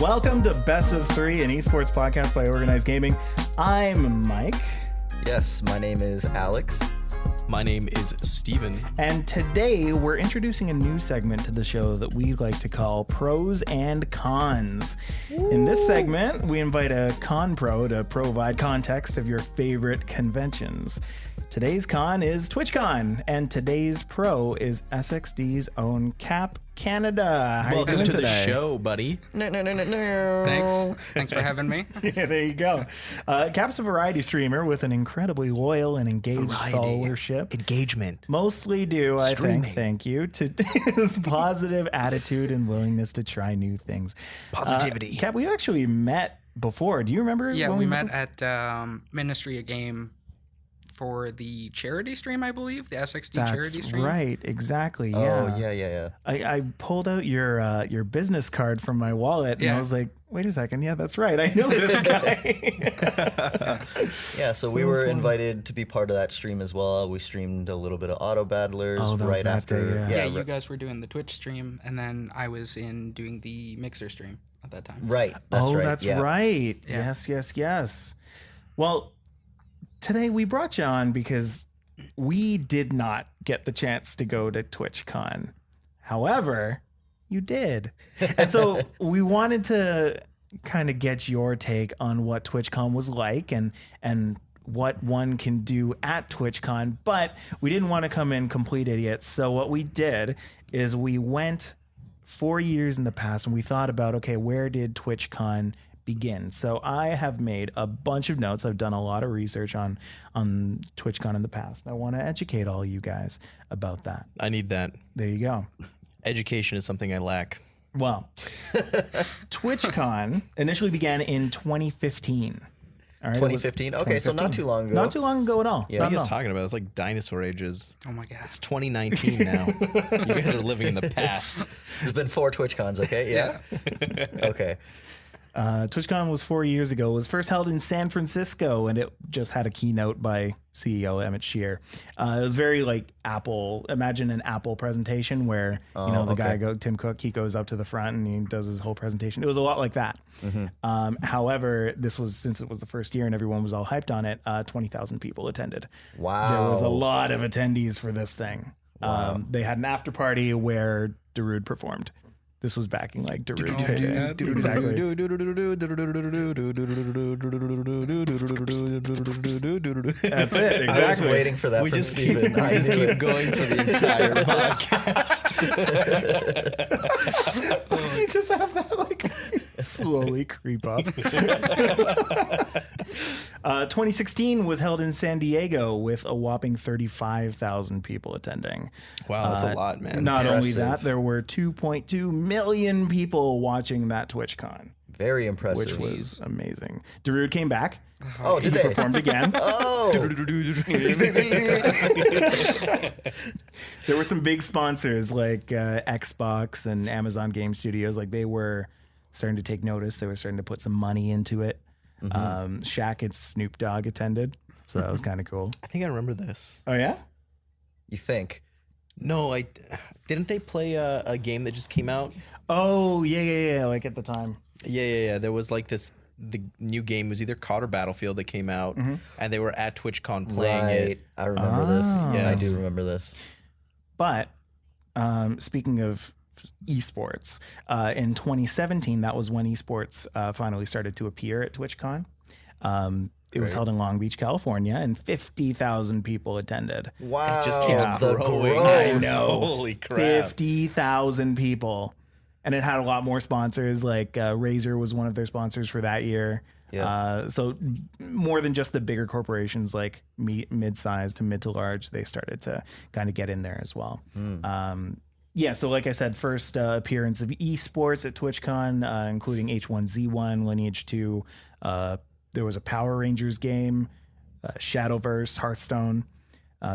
Welcome to Best of Three, an esports podcast by Organized Gaming. I'm Mike. Yes, my name is Alex. My name is Stevan. And today we're introducing a new segment to the show that we like to call Pros and Cons. Ooh. In this segment, we invite a con pro to provide context of your favorite conventions. Today's con is TwitchCon, and today's pro is SXD's own Cap Canada. How Welcome you doing to today? the show, buddy. Thanks for having me. Yeah, there you go. Cap's a variety streamer with an incredibly loyal and engaged followership. Engagement. Mostly due, I Streaming. think, thank you, to his positive attitude and willingness to try new things. Positivity. Cap, we actually met before. Do you remember? Yeah, when we met at Ministry of Game for the charity stream, I believe, the SXD charity stream. Right, exactly. Oh, Yeah. yeah. I pulled out your business card from my wallet and I was like, wait a second. Yeah, that's right. I know this guy. Yeah, so we were invited to be part of that stream as well. We streamed a little bit of Auto Battlers right after. Yeah, you guys were doing the Twitch stream, and then I was doing the Mixer stream at that time. Right. That's right. That's right. Yeah. Yes. Well, today we brought you on because we did not get the chance to go to TwitchCon. However, you did. And so we wanted to kind of get your take on what TwitchCon was like and what one can do at TwitchCon, but we didn't want to come in complete idiots. So what we did is we went 4 years in the past and we thought about, okay, where did TwitchCon begin? So I have made a bunch of notes. I've done a lot of research on TwitchCon in the past. I want to educate all you guys about that. I need that. There you go. Education is something I lack. Well, TwitchCon initially began in 2015. All right, 2015? Okay, so not too long ago. Not too long ago at all. Yeah. What are you guys talking about? It's like dinosaur ages. Oh my god. It's 2019 now. You guys are living in the past. There's been 4 TwitchCons, okay? Yeah? Okay. TwitchCon was 4 years ago. It was first held in San Francisco, and it just had a keynote by CEO Emmett Shear. It was very like Apple. Imagine an Apple presentation where guy Tim Cook, he goes up to the front and he does his whole presentation. It was a lot like that. Mm-hmm. However, since it was the first year and everyone was all hyped on it, 20,000 people attended. Wow. There was a lot of attendees for this thing. Wow. They had an after party where Darude performed. This was backing like Darude. Exactly. That's it. Exactly. I was waiting for that from Steven. We just keep going for the entire podcast. You just have that like slowly creep up. 2016 was held in San Diego with a whopping 35,000 people attending. Wow, that's a lot, man. Not only that, there were 2.2 million people watching that TwitchCon. Very impressive. Which was amazing. Darude came back. Oh, did he they? performed again. Oh. There were some big sponsors like Xbox and Amazon Game Studios. Like they were starting to take notice. They were starting to put some money into it. Mm-hmm. Shaq and Snoop Dogg attended, so that was kind of cool. I think I remember this. Oh yeah? You think? No, didn't they play a game that just came out? Oh yeah. Like at the time. Yeah. There was like the new game was either COD or Battlefield that came out, and they were at TwitchCon playing it. I remember this. Yes. I do remember this. But speaking of eSports, in 2017, that was when eSports finally started to appear at TwitchCon. It was held in Long Beach, California, and 50,000 people attended. Wow. It just keeps growing. I know. Holy crap. 50,000 people. And it had a lot more sponsors, like Razer was one of their sponsors for that year. Yeah. So more than just the bigger corporations like mid-sized to mid to large, they started to kind of get in there as well. Yeah, so like I said, first appearance of eSports at TwitchCon, including H1Z1, Lineage 2. There was a Power Rangers game, Shadowverse, Hearthstone.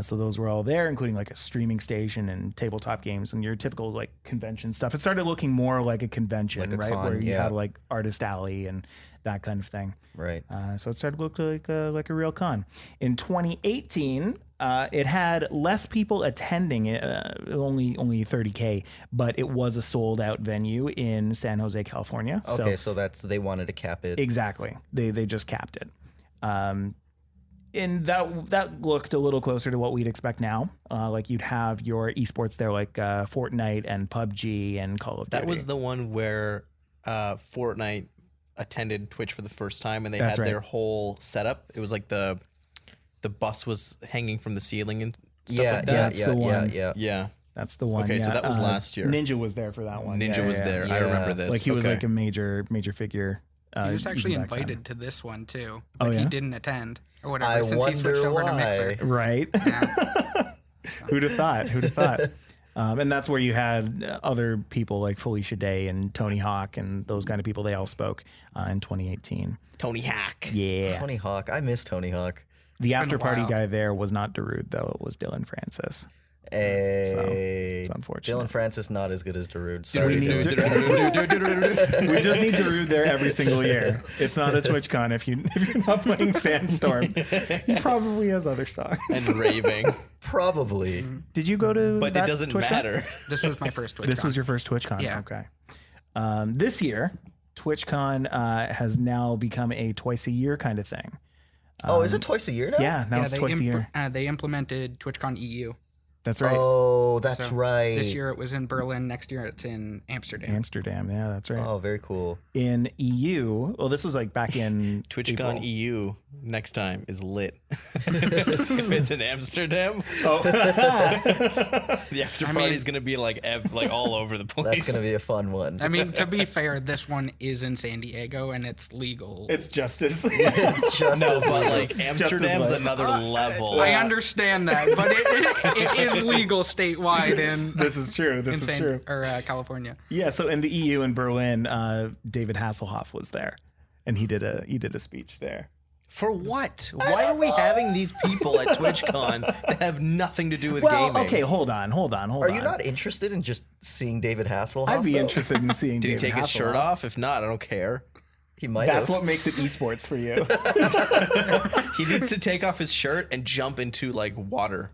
So those were all there, including like a streaming station and tabletop games and your typical like convention stuff. It started looking more like a convention, like a right? Con, where you had like Artist Alley and that kind of thing. Right. So it started to look like a real con. In 2018, It had less people attending it, only 30K, but it was a sold out venue in San Jose, California. Okay, so they wanted to cap it. Exactly. They just capped it. And that looked a little closer to what we'd expect now. Like you'd have your esports there, like Fortnite and PUBG and Call of Duty. That was the one where Fortnite attended Twitch for the first time, and they That's had right. their whole setup. It was like the bus was hanging from the ceiling and stuff like that. Yeah. That's the one. Okay, so that was last year. Ninja was there for that one. Ninja was there. I remember this. Like he was like a major figure. He was actually even back then. invited to this one too, Oh, but yeah? he didn't attend or whatever I since he switched over to wonder Mixer. Right. Yeah. Who'd have thought? Who'd have thought? And that's where you had other people like Felicia Day and Tony Hawk and those kind of people. They all spoke in 2018. Tony Hawk. Yeah. Tony Hawk. I miss Tony Hawk. The been a after party while. guy there was not Darude, though. It was Dylan Francis. Hey, So it's unfortunate. Dylan Francis not as good as Darude. Sorry, we need dude. We just need Darude there every single year. It's not a TwitchCon if you're not playing Sandstorm. He probably has other songs. And raving. Probably. Did you go to? But that it doesn't TwitchCon? matter. This was my first TwitchCon. This was your first TwitchCon. Yeah. Okay. This year, TwitchCon has now become a twice a year kind of thing. Oh, is it twice a year now? Yeah, now it's twice a year. They implemented TwitchCon EU. That's right. Oh, that's So right. This year it was in Berlin. Next year it's in Amsterdam. Amsterdam. Yeah, that's right. Oh, very cool. In EU, well, this was like back in TwitchCon April. EU next time is lit. If it's in Amsterdam, Oh, the after I party's mean- gonna be like all over the place. That's gonna be a fun one. I mean, to be fair, this one is in San Diego and it's legal. it's justice. Just No, as but well. like Amsterdam's lit. another level. I understand that, but it is legal statewide in This is true. This is true. California. Yeah. So in the EU in Berlin, David Hasselhoff was there, and he did a speech there. For what? Why are we having these people at TwitchCon that have nothing to do with Well, gaming? okay, hold on. Are you not interested in just seeing David Hasselhoff? I'd be though? interested in seeing. Did he David take his shirt Hasselhoff. off? If not, I don't care. He might That's have. what makes it esports for you. He needs to take off his shirt and jump into like water.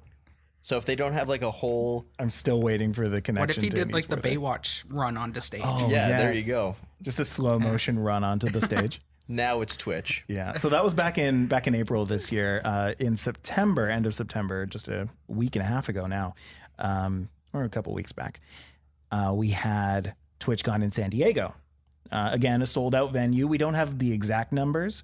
So if they don't have like a whole, I'm still waiting for the connection. What if he to did an like the esport. Baywatch run onto stage? Oh, yeah, there you yes. go. Just a slow motion run onto the stage. Now it's Twitch. Yeah. So that was back in April this year. In September, end of September, just a week and a half ago now, or a couple weeks back, we had TwitchCon in San Diego. Again, a sold out venue. We don't have the exact numbers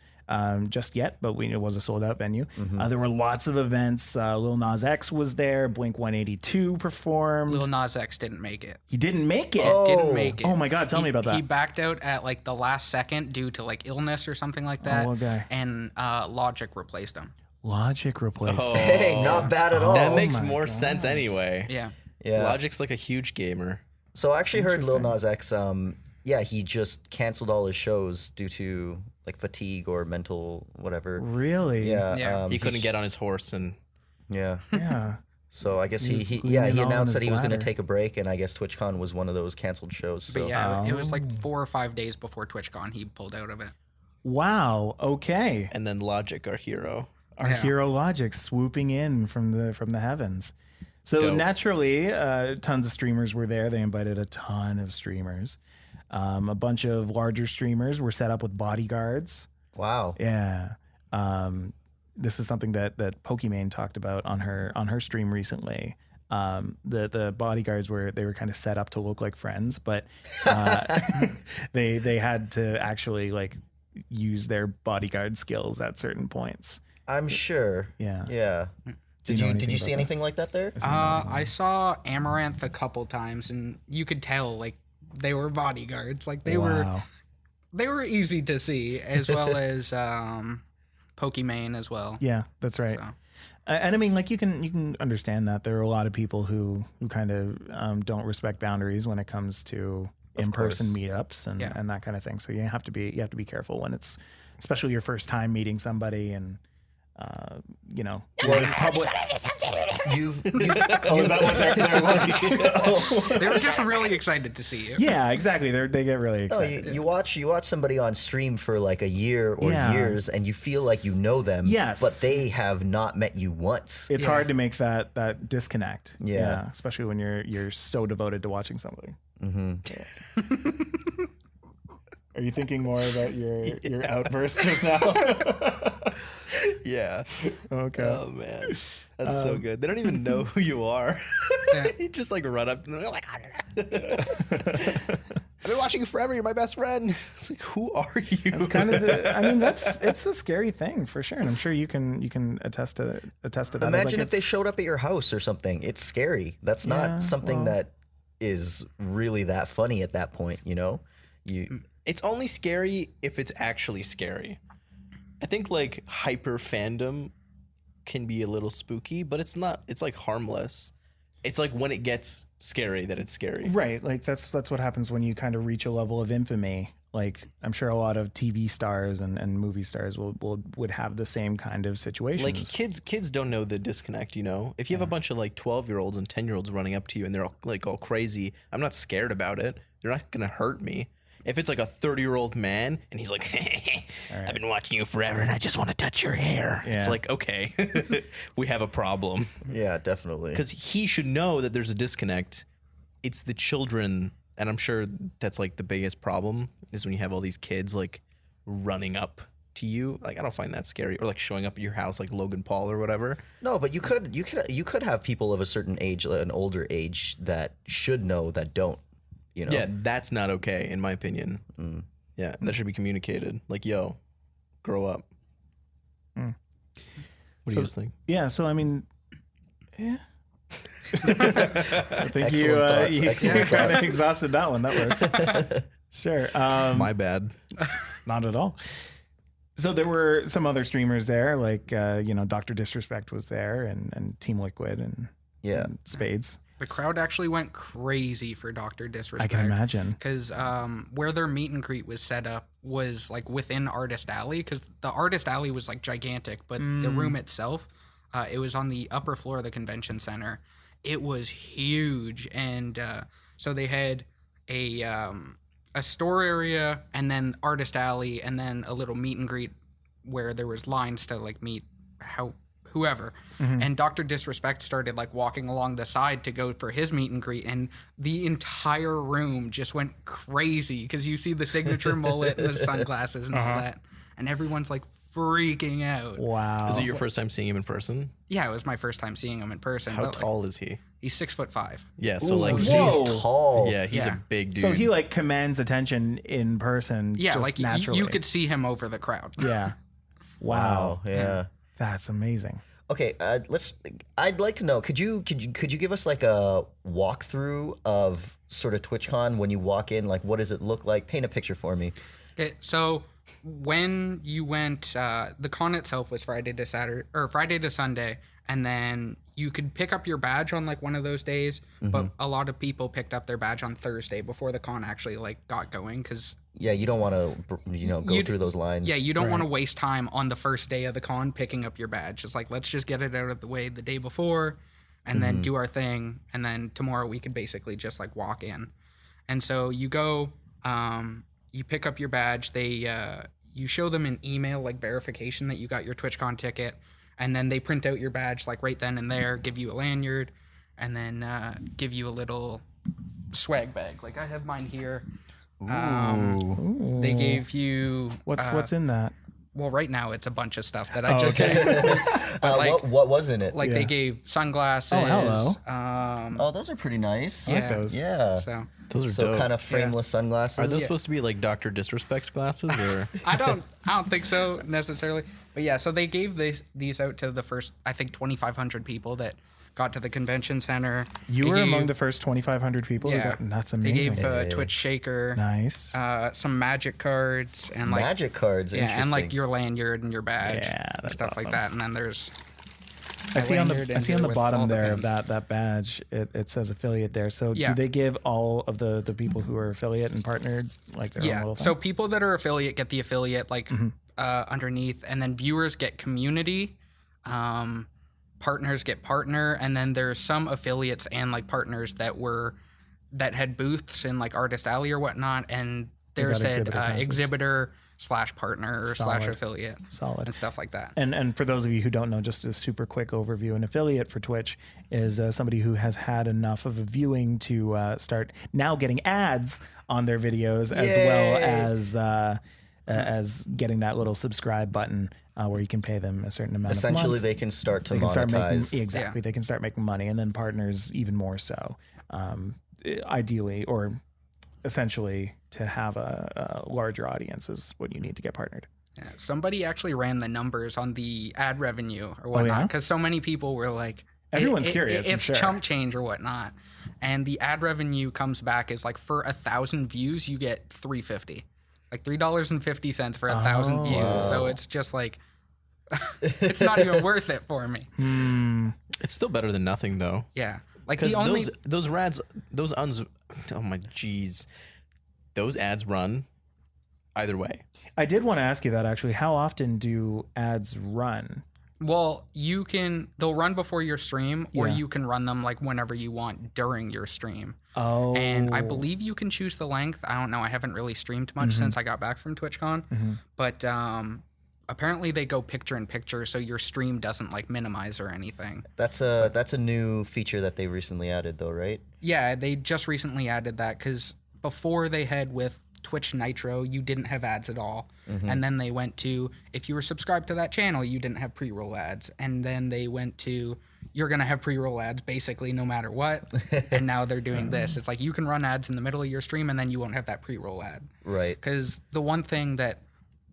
just yet, but it was a sold out venue. There were lots of events. Lil Nas X was there. Blink 182 performed. Lil Nas X didn't make it. He didn't make it. Didn't make it. Oh my God, tell me about that. He backed out at like the last second due to like illness or something like that. okay. And Logic replaced him. Logic replaced him. Hey, not bad at all. That makes my more sense anyway. Yeah. Yeah. Logic's like a huge gamer. So I actually heard Lil Nas X. He just canceled all his shows due to like fatigue or mental whatever. Really? Yeah. Yeah. He couldn't get on his horse and Yeah. Yeah. So I guess He was he leaning on announced his that he was going to bladder. take a break, and I guess TwitchCon was one of those canceled shows. So. But yeah, it was like 4 or 5 days before TwitchCon he pulled out of it. Wow. Okay. and then Logic, our hero. Our Yeah. hero Logic swooping in from the heavens. So Dope. naturally, tons of streamers were there. They invited a ton of streamers. A bunch of larger streamers were set up with bodyguards. Wow. Yeah. This is something that Pokimane talked about on her stream recently. The bodyguards were kind of set up to look like friends, but they had to actually like use their bodyguard skills at certain points. I'm sure. Yeah. Yeah. Do you Did know you anything about see anything like that there? I saw Amaranth a couple times and you could tell like they were bodyguards. Like they Wow. were easy to see, as well as Pokimane as well. Yeah, that's right. So. And I mean, like you can understand that there are a lot of people who kind of don't respect boundaries when it comes to in-person meetups and that kind of thing. So you have to be careful when it's especially your first time meeting somebody and you know, what is public. You've Oh, is that what they're like? They were just really excited to see you. Yeah, exactly. They get really no, excited. you watch somebody on stream for like a year or years, and you feel like you know them. Yes. But they have not met you once. It's hard to make that disconnect. Yeah. Especially when you're so devoted to watching something. Are you thinking more about your outburst just now? Yeah. Okay. Oh man, that's so good. They don't even know who you are. You just like run up and they're like, I've been watching you forever. You're my best friend. It's like, who are you? It's kind of it's a scary thing for sure, and I'm sure you can attest to that. Imagine if they showed up at your house or something. It's scary. That's not something that is really that funny at that point, you know? It's only scary if it's actually scary. I think like hyper fandom can be a little spooky, but it's not. It's like harmless. It's like when it gets scary that it's scary. Right. Like that's what happens when you kind of reach a level of infamy. Like I'm sure a lot of TV stars and movie stars would have the same kind of situations. Like kids don't know the disconnect, you know? If you have a bunch of like 12-year-olds and 10-year-olds running up to you and they're all crazy, I'm not scared about it. They're not going to hurt me. If it's like a 30-year-old man and he's like, I've been watching you forever and I just want to touch your hair. Yeah. It's like, okay, we have a problem. Yeah, definitely. Because he should know that there's a disconnect. It's the children, and I'm sure that's like the biggest problem is when you have all these kids like running up to you. Like, I don't find that scary. Or like showing up at your house like Logan Paul or whatever. No, but you could have people of a certain age, an older age, that should know that don't. You know? Yeah, that's not okay, in my opinion. Yeah, that should be communicated. Like, yo, grow up. What do you guys think? Yeah, so I mean, yeah. I think you kind of exhausted that one. That works. Sure. My bad. Not at all. So there were some other streamers there, like Dr. Disrespect was there, and Team Liquid and Spades. The crowd actually went crazy for Dr. Disrespect. I can imagine. Because where their meet and greet was set up was like within Artist Alley, because the Artist Alley was like gigantic, but the room itself, it was on the upper floor of the convention center. It was huge. And so they had a store area and then Artist Alley and then a little meet and greet where there was lines to like meet whoever. And Dr. Disrespect started like walking along the side to go for his meet and greet, and the entire room just went crazy because you see the signature mullet and the sunglasses and all that, and everyone's like freaking out. Wow. Is it your first time seeing him in person? Yeah, it was my first time seeing him in person. How tall is he? He's 6'5". Yeah, so like he's tall. Yeah, he's a big dude. So he like commands attention in person. Yeah, just like naturally. you could see him over the crowd. Yeah. Wow. Yeah. That's amazing. Okay, I'd like to know. Could you give us like a walkthrough of sort of TwitchCon when you walk in? Like, what does it look like? Paint a picture for me. So when you went, the con itself was Friday to Sunday, and then you could pick up your badge on like one of those days. But a lot of people picked up their badge on Thursday before the con actually like got going, because you don't want to go through those lines. Yeah, you don't want to waste time on the first day of the con picking up your badge. It's like, let's just get it out of the way the day before and then do our thing, and then tomorrow we could basically just like walk in. And so you go, you pick up your badge, you show them an email like verification that you got your TwitchCon ticket, and then they print out your badge like right then and there, give you a lanyard, and then give you a little swag bag. Like I have mine here. They gave you what's in that? Well, right now it's a bunch of stuff that I just gave. What was in it? Like they gave sunglasses. Oh, hello. Those are pretty nice. I like those. Yeah. So those are dope. Kind of frameless sunglasses. Are those supposed to be like Dr. Disrespect's glasses, or? I don't think so necessarily. But yeah, so they gave these out to the first, I think, 2,500 people that got to the convention center. You were among the first 2,500 people. Yeah, that's amazing. They gave Twitch Shaker. Nice. Some magic cards and like magic cards. Yeah, and like your lanyard and your badge. Yeah, and that's stuff awesome. like that. And then there's. I see on the bottom there of that badge, it says affiliate there. So do they give all of the people who are affiliate and partnered like their own little thing? So people that are affiliate get the affiliate like underneath, and then viewers get community, Partners get partner, and then there's some affiliates and like partners that had booths in like Artist Alley or whatnot, and there's an exhibitor / partner or / affiliate. Solid. And stuff like that. And for those of you who don't know, just a super quick overview, an affiliate for Twitch is somebody who has had enough of a viewing to start now getting ads on their videos, as well as getting that little subscribe button where you can pay them a certain amount of money. Essentially, they can start to monetize. They can start making money, and then partners even more so. Ideally, or essentially, to have a larger audience is what you need to get partnered. Yeah, somebody actually ran the numbers on the ad revenue or whatnot, because so many people were like, everyone's curious. It's chump change or whatnot. And the ad revenue comes back as like for 1,000 views, you get $3.50, like $3.50 for 1,000 views. So it's just like, it's not even worth it for me. It's still better than nothing though. Yeah. Like those ads run either way. I did want to ask you that actually. How often do ads run? Well, they'll run before your stream, or you can run them like whenever you want during your stream. Oh. And I believe you can choose the length. I don't know. I haven't really streamed much since I got back from TwitchCon. But apparently they go picture in picture, so your stream doesn't like minimize or anything. That's a new feature that they recently added, though, right? Yeah, they just recently added that, because before they had with Twitch Nitro, you didn't have ads at all. And then they went to, if you were subscribed to that channel, you didn't have pre-roll ads. And then they went to, you're going to have pre-roll ads basically no matter what. And now they're doing this. It's like you can run ads in the middle of your stream, and then you won't have that pre-roll ad. Right. Because the one thing that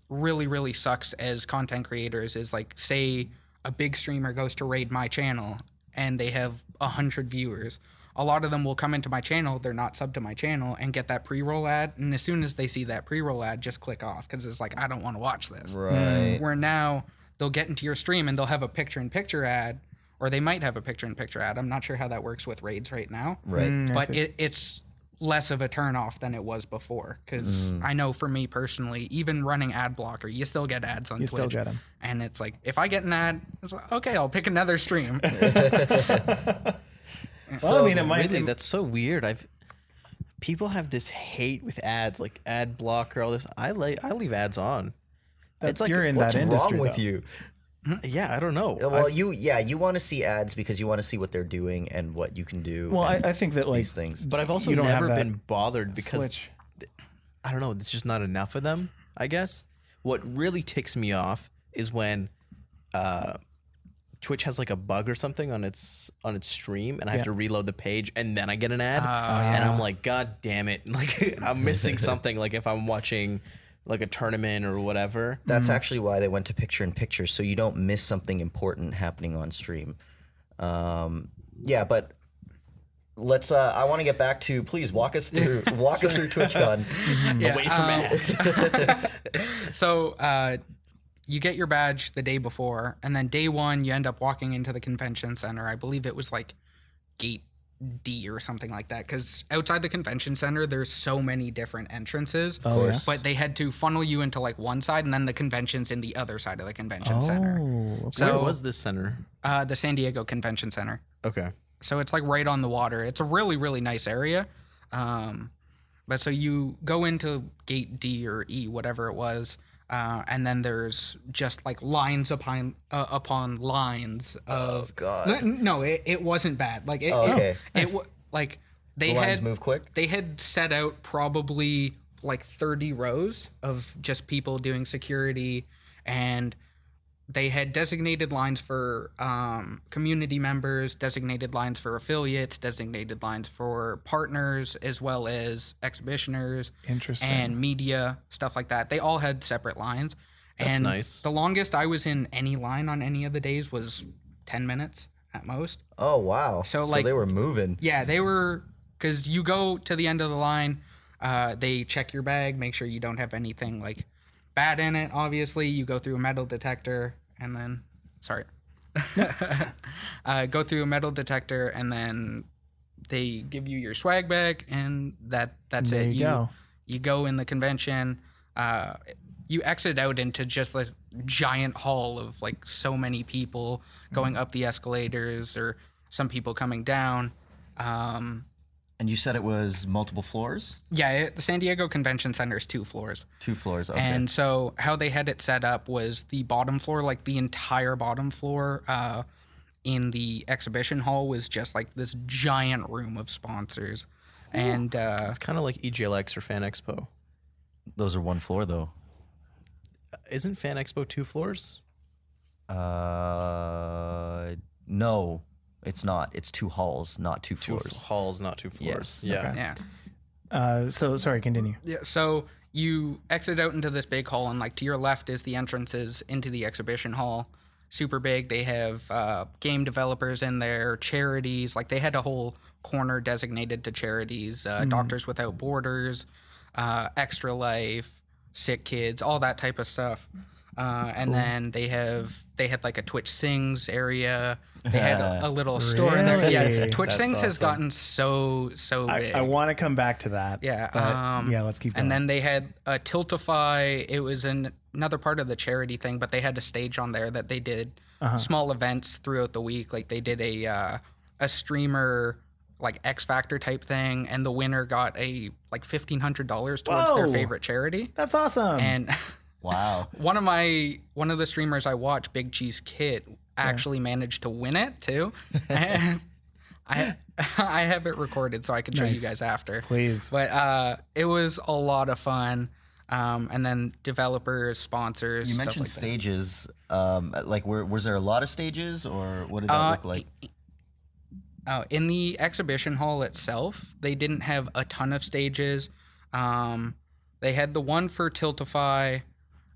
really, really sucks as content creators is, like, say a big streamer goes to raid my channel and they have 100 viewers. A lot of them will come into my channel, they're not subbed to my channel, and get that pre-roll ad. And as soon as they see that pre-roll ad, just click off, because it's like, I don't want to watch this. Right. Where now they'll get into your stream and they'll have a picture-in-picture ad, or they might have a picture-in-picture ad. I'm not sure how that works with raids right now. Right. But it's less of a turn-off than it was before. Because I know for me personally, even running ad blocker, you still get ads on Twitch. You still get them. And it's like, if I get an ad, it's like, okay, I'll pick another stream. Well, I mean, that's so weird. People have this hate with ads, like ad blocker, all this. I leave ads on. It's like, you're in that industry. What's wrong with you? Yeah, I don't know. Well, you want to see ads because you want to see what they're doing and what you can do. Well, I think that, like, these things. But I've also never been bothered because I don't know. There's just not enough of them, I guess. What really ticks me off is when Twitch has like a bug or something on its stream, and I have to reload the page, and then I get an ad, and I'm like, God damn it! Like, I'm missing something. Like, if I'm watching like a tournament or whatever. That's actually why they went to picture in picture, so you don't miss something important happening on stream. Yeah, but let's. I want to get back to. Please walk us through TwitchCon. Away from ads. So. You get your badge the day before, and then day one, you end up walking into the convention center. I believe it was like gate D or something like that, because outside the convention center, there's so many different entrances. Of course. But they had to funnel you into like one side, and then the convention's in the other side of the convention center. Okay. So, where was this center? The San Diego Convention Center. Okay. So it's like right on the water. It's a really, really nice area. But so you go into gate D or E, whatever it was. And then there's just like lines upon lines of. Oh God! No, it wasn't bad. Like like they lines move quick. They had set out probably like 30 rows of just people doing security, and they had designated lines for community members, designated lines for affiliates, designated lines for partners, as well as exhibitioners and media, stuff like that. They all had separate lines. That's nice. The longest I was in any line on any of the days was 10 minutes at most. Oh, wow. So they were moving. Yeah, they were, because you go to the end of the line, they check your bag, make sure you don't have anything like bad in it, obviously. You go through a metal detector, and then go through a metal detector, and then they give you your swag bag, and that's it. You go in the convention. you exit out into just this giant hall of like so many people going up the escalators or some people coming down. And you said it was multiple floors? Yeah, the San Diego Convention Center is 2 floors. 2 floors, okay. And so how they had it set up was the bottom floor, like the entire bottom floor in the exhibition hall was just like this giant room of sponsors. And It's kind of like EGLX or Fan Expo. Those are 1 floor, though. Isn't Fan Expo 2 floors? No, it's not. It's 2 halls, not 2 Two floors. halls, not 2 floors. Yes. Yeah. yeah. So sorry, continue. Yeah, so you exit out into this big hall, and like to your left is the entrances into the exhibition hall. Super big. They have game developers in there, charities. Like they had a whole corner designated to charities, Doctors Without Borders, Extra Life, Sick Kids, all that type of stuff. And then they had like a Twitch Sings area. They had a little store in there. Yeah, Really? Twitch That's Sings has awesome. gotten so big. I want to come back to that. Yeah. but yeah, let's keep going. And then they had a Tiltify. It was another part of the charity thing, but they had a stage on there that they did small events throughout the week. Like they did a streamer like X Factor type thing, and the winner got a like $1,500 towards their Whoa. favorite charity. That's awesome. And Wow. one of the streamers I watch, Big Cheese Kit, actually managed to win it too. And I have it recorded so I can show Nice. you guys after. Please. But it was a lot of fun. And then developers, sponsors. You stuff mentioned like that. stages. Like, was there a lot of stages, or what did that look like? In the exhibition hall itself, they didn't have a ton of stages. They had the one for Tiltify,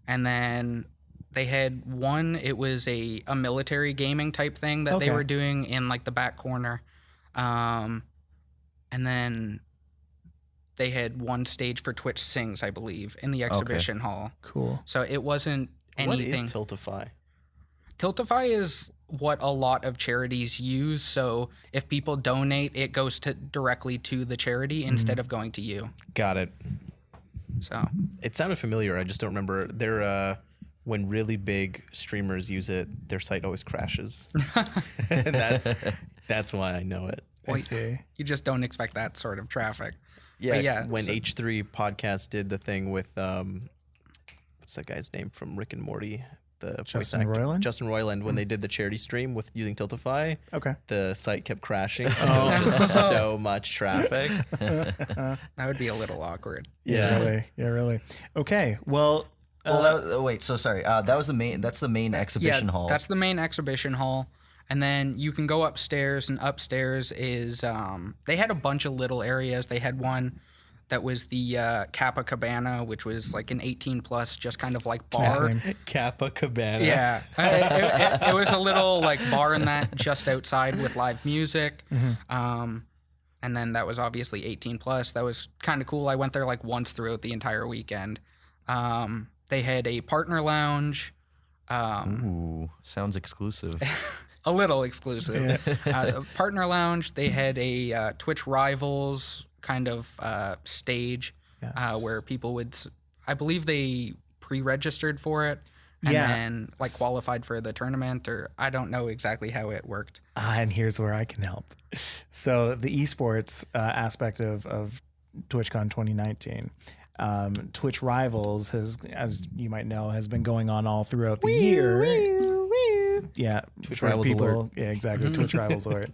and then they had one. It was a military gaming type thing that they Okay. were doing in like the back corner. And then they had one stage for Twitch Sings, I believe, in the exhibition hall. Cool. So it wasn't anything. What is Tiltify? Tiltify is what a lot of charities use. So if people donate, it goes directly to the charity instead of going to you. Got it. So It sounded familiar. I just don't remember. They're when really big streamers use it, their site always crashes. And that's why I know it. I see. you just don't expect that sort of traffic. Yeah, But yeah, when so- H3 podcast did the thing with what's that guy's name from Rick and Morty? The voice Justin actor. Roiland? Justin Roiland, when they did the charity stream with using Tiltify, Okay. the site kept crashing because there was just so much traffic. That would be a little awkward. Yeah. Really. Yeah, really. Okay. Well, Wait. So sorry. That was the main. That's the main exhibition hall. That's the main exhibition hall. And then you can go upstairs, and upstairs is they had a bunch of little areas. They had one that was the Kappa Cabana, which was like an 18 plus, just kind of like bar. Nice name. Kappa Cabana. Yeah, it was a little like bar in that just outside with live music. And then that was obviously 18 plus. That was kind of cool. I went there like once throughout the entire weekend. They had a partner lounge. Ooh, sounds exclusive. A little exclusive. Partner lounge. They had a Twitch Rivals kind of stage where people would, I believe they pre-registered for it and then like qualified for the tournament, or I don't know exactly how it worked. And here's where I can help. So the esports aspect of TwitchCon 2019, Twitch Rivals has, as you might know, has been going on all throughout the year. Yeah, Twitch for Rivals alert. Yeah, exactly. Twitch Rivals alert.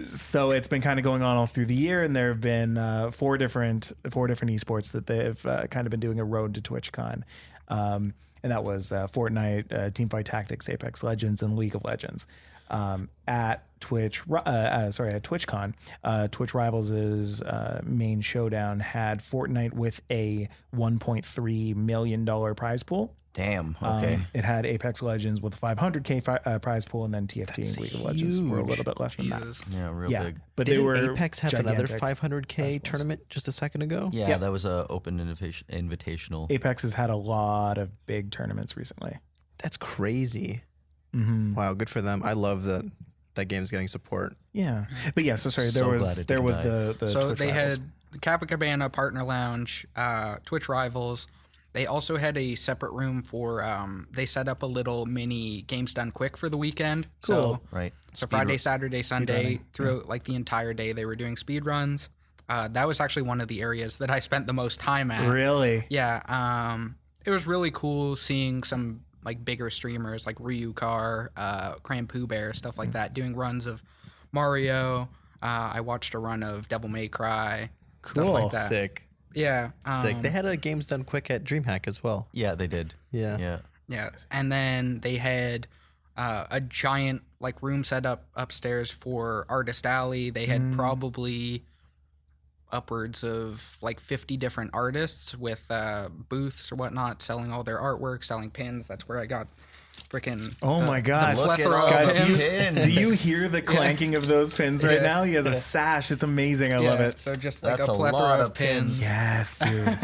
So it's been kind of going on all through the year, and there have been four different esports that they've kind of been doing a road to TwitchCon. And that was Fortnite, Teamfight Tactics, Apex Legends, and League of Legends. At TwitchCon, Twitch Rivals' main showdown had Fortnite with a $1.3 million prize pool. Damn. Okay. It had Apex Legends with a $500K prize pool, and then TFT and League of Legends were a little bit less than that. Jesus. Yeah, real Yeah, big. but Didn't they were Apex have another gigantic. 500K tournament just a second ago? Yeah, Yep. that was a open invitational. Apex has had a lot of big tournaments recently. That's crazy. Mm-hmm. Wow, good for them. I love that game's getting support. Yeah, but yeah. So sorry, So glad it didn't die. the So Twitch they Rivals. had the Kappa Cabana Partner Lounge, Twitch Rivals. They also had a separate room for, they set up a little mini Games Done Quick for the weekend. Cool. So, Right. so Friday, Saturday, Sunday, throughout like the entire day, they were doing speed runs. That was actually one of the areas that I spent the most time at. Really? Yeah. It was really cool seeing some like bigger streamers like Ryukar, Cram Pooh Bear, stuff like that, doing runs of Mario. I watched a run of Devil May Cry, stuff Cool. like that. Sick. Yeah. Sick. They had a Games Done Quick at DreamHack as well. Yeah, they did. Yeah. Yeah. And then they had a giant like room set up upstairs for Artist Alley. They had probably upwards of like 50 different artists with booths or whatnot, selling all their artwork, selling pins. That's where I got freaking My gosh. Look at plethora all of Guys, the do pins. you hear the clanking of those pins right now? He has a sash. It's amazing. I love it. So just like That's a a plethora lot of of pins. pins. Yes, dude.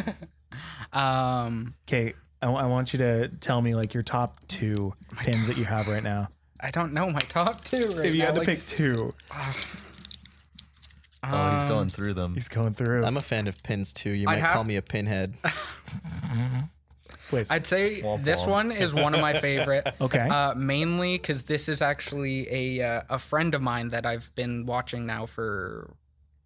Okay, I want you to tell me like your top 2 pins that you have right now. I don't know my top 2 right If you now. had to like, pick 2, Oh, he's going through them. he's going through. I'm a fan of pins too. You I'd might have- call me a pinhead. Please. I'd say this one is one of my favorite. Okay. Mainly because this is actually a friend of mine that I've been watching now for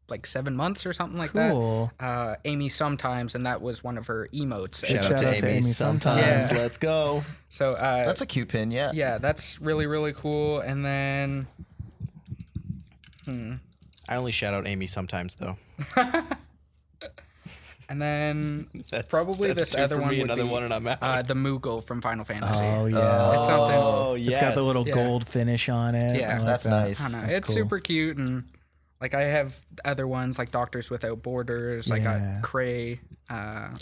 like 7 months or something like Cool. that. Amy Sometimes, and that was one of her emotes. Shout out to Amy. Sometimes. Yeah. Let's go. So That's a cute pin, yeah. yeah, that's really, really cool. And then I only shout out Amy sometimes though. That's probably that's this 2 other for one me, would another be one, and I'm out. the Moogle from Final Fantasy. Oh yeah. It's something. Oh, It's got the little Yeah. gold finish on it. Yeah. I like That's that. nice. I don't know. That's It's cool. super cute, and like I have other ones like Doctors Without Borders. I Yeah. got Cray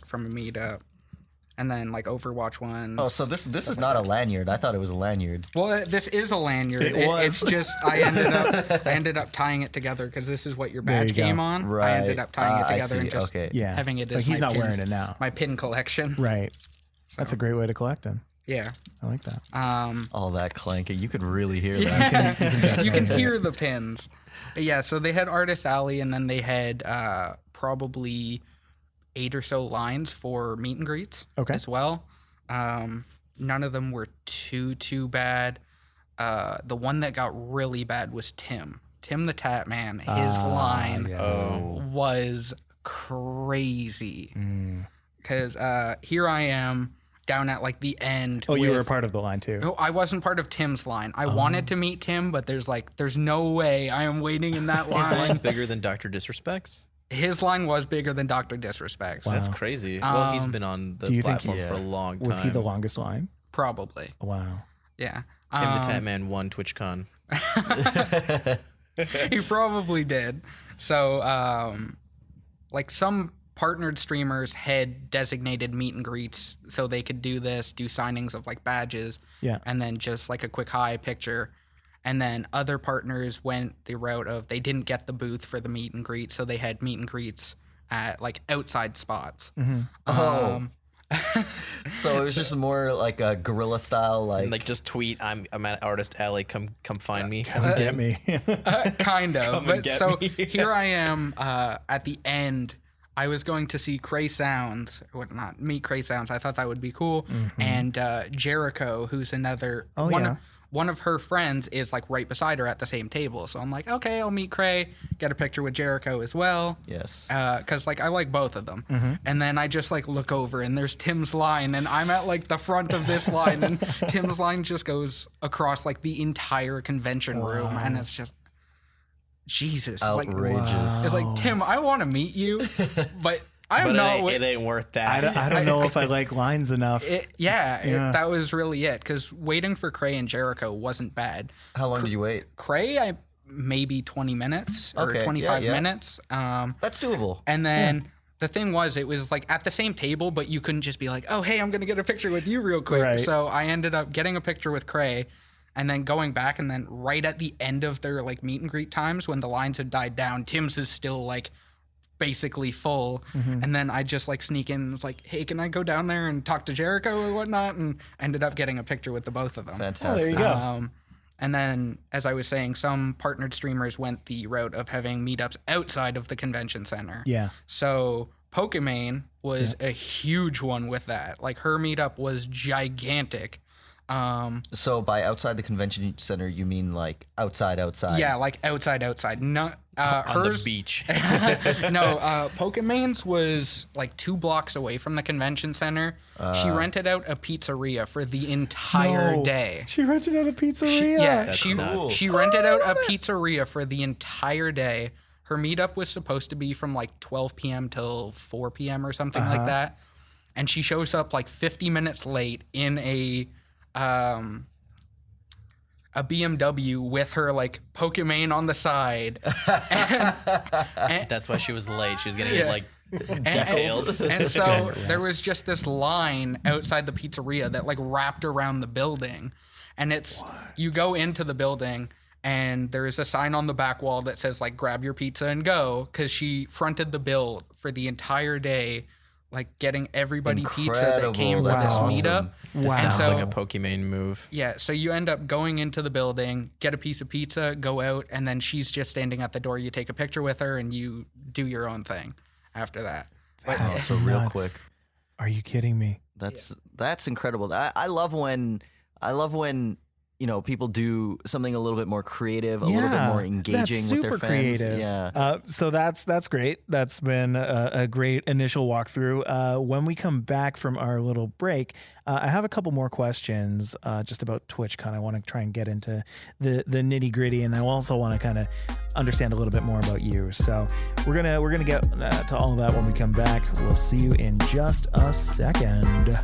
from a meetup, and then like Overwatch ones. Oh, so this is not a lanyard. I thought it was a lanyard. Well, this is a lanyard. It was. It's just I ended up tying it together because this is what your There badge you go. came on. Right. I ended up tying it I together see. and just Okay. Yeah. having it as like he's my not pin- wearing it now. my pin collection. Right. That's a great way to collect them. Yeah. I like that. All that clanking. You could really hear that. You can hear the pins. Yeah, so they had Artist Alley, and then they had probably 8 or so lines for meet and greets Okay. as well. None of them were too bad. The one that got really bad was TimTheTatman. His line was crazy. Because here I am down at like the end. Oh, you with- were a part of the line too. No, I wasn't part of Tim's line. I wanted to meet Tim, but there's no way I am waiting in that His line. line's bigger than Dr. Disrespect's. His line was bigger than Dr. Disrespect. That's crazy. Well, he's been on the do you think platform he- for a long time. Was he the longest line? Probably. Wow. Yeah. TimTheTatman won TwitchCon. He probably did. So, like some partnered streamers had designated meet and greets so they could do signings of like badges. Yeah. And then just like a quick hi picture. And then other partners went the route of they didn't get the booth for the meet and greet, so they had meet and greets at like outside spots. Oh. So it was just more like a guerrilla style, Like just tweet, I'm at Artist Alley. Come find me. Come get me. Kind of. Come and But get so me. here I am at the end. I was going to see Cray Sounds, or not meet Cray Sounds. I thought that would be cool. And Jericho, who's another one of her friends, is like right beside her at the same table. So I'm like, okay, I'll meet Cray, get a picture with Jericho as well. Yes. Because like I like both of them. And then I just like look over and there's Tim's line, and I'm at like the front of this line, and Tim's line just goes across like the entire convention room, and it's just Jesus. Outrageous. It's like, Tim, I want to meet you, but I'm But not. it ain't worth that. I don't know if I like lines enough. That was really it. Because waiting for Cray and Jericho wasn't bad. How long did you wait? Cray, maybe 20 minutes or Okay, 25 yeah. minutes. That's doable. And then the thing was, it was like at the same table, but you couldn't just be like, oh, hey, I'm going to get a picture with you real quick. Right. So I ended up getting a picture with Cray, and then going back, and then right at the end of their like meet and greet times when the lines had died down, Tim's is still like basically full. And then I just like sneak in and was like, hey, can I go down there and talk to Jericho or whatnot? And ended up getting a picture with the both of them. Fantastic. Oh, there you go. And then, as I was saying, some partnered streamers went the route of having meetups outside of the convention center. Yeah. So Pokimane was a huge one with that. Like, her meetup was gigantic. So by outside the convention center, you mean like outside? Yeah, like outside. Not on hers, the beach. No, Pokimane's was like 2 blocks away from the convention center. She rented out a pizzeria for the entire day. She rented out a pizzeria. She rented out a pizzeria for the entire day. Her meetup was supposed to be from like 12 p.m. till 4 p.m. or something like that. And she shows up like 50 minutes late in a BMW with her like Pokimane on the side. And That's why she was late. She was gonna get like detailed. And so there was just this line outside the pizzeria that like wrapped around the building. And you go into the building and there's a sign on the back wall that says like grab your pizza and go, because she fronted the bill for the entire day, like getting everybody pizza that came for this meetup. This sounds like a Pokimane move. Yeah, so you end up going into the building, get a piece of pizza, go out, and then she's just standing at the door. You take a picture with her and you do your own thing after that. So real quick, Are you kidding me? that's incredible. I love when you know, people do something a little bit more creative, a little bit more engaging with their fans. Creative. Yeah. So that's great. That's been a great initial walkthrough. When we come back from our little break, I have a couple more questions just about TwitchCon. I want to try and get into the nitty gritty, and I also want to kind of understand a little bit more about you. So we're gonna get to all of that when we come back. We'll see you in just a second.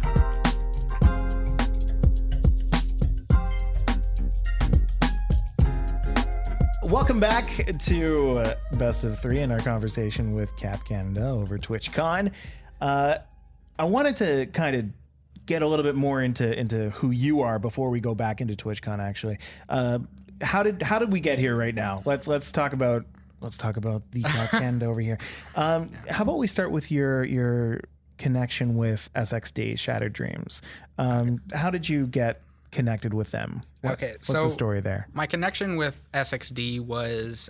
Welcome back to Best of 3 in our conversation with Cap Canada over TwitchCon. I wanted to kind of get a little bit more into who you are before we go back into TwitchCon. Actually, how did we get here right now? Let's talk about the Cap Canada over here. How about we start with your connection with SXD Shattered Dreams? How did you get connected with them? What's the story there? My connection with SXD was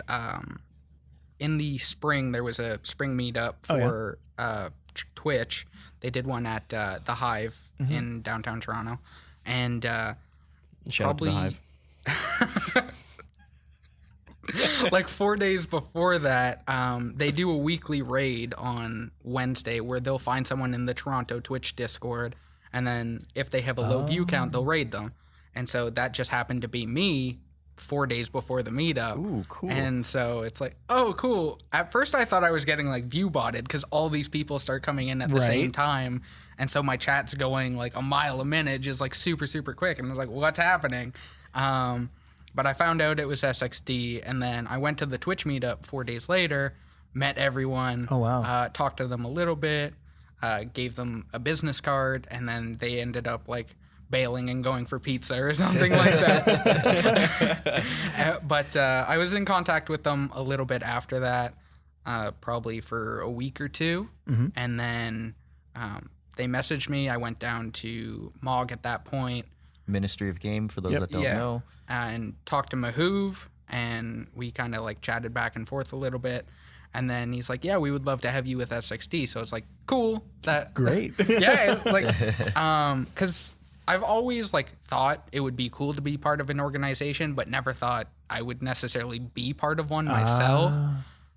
in the spring. There was a spring meetup for Twitch. They did one at the Hive in downtown Toronto, and Shout out to the Hive. like 4 days before that, they do a weekly raid on Wednesday where they'll find someone in the Toronto Twitch Discord, and then if they have a low view count, they'll raid them. And so that just happened to be me 4 days before the meetup. Ooh, cool. And so it's like, oh, cool. At first I thought I was getting like view botted because all these people start coming in at the same time. And so my chat's going like a mile a minute, just like super, super quick. And I was like, what's happening? But I found out it was SXD. And then I went to the Twitch meetup 4 days later, met everyone. Oh, wow. Talked to them a little bit, gave them a business card. And then they ended up like bailing and going for pizza or something like that. But I was in contact with them a little bit after that, probably for a week or two. And then they messaged me. I went down to Mog at that point. Ministry of Game, for those that don't know. And talked to Mahoov, and we kind of like chatted back and forth a little bit. And then he's like, yeah, we would love to have you with SXD. So it's like, cool. Great. Yeah. Like, because I've always like thought it would be cool to be part of an organization, but never thought I would necessarily be part of one myself.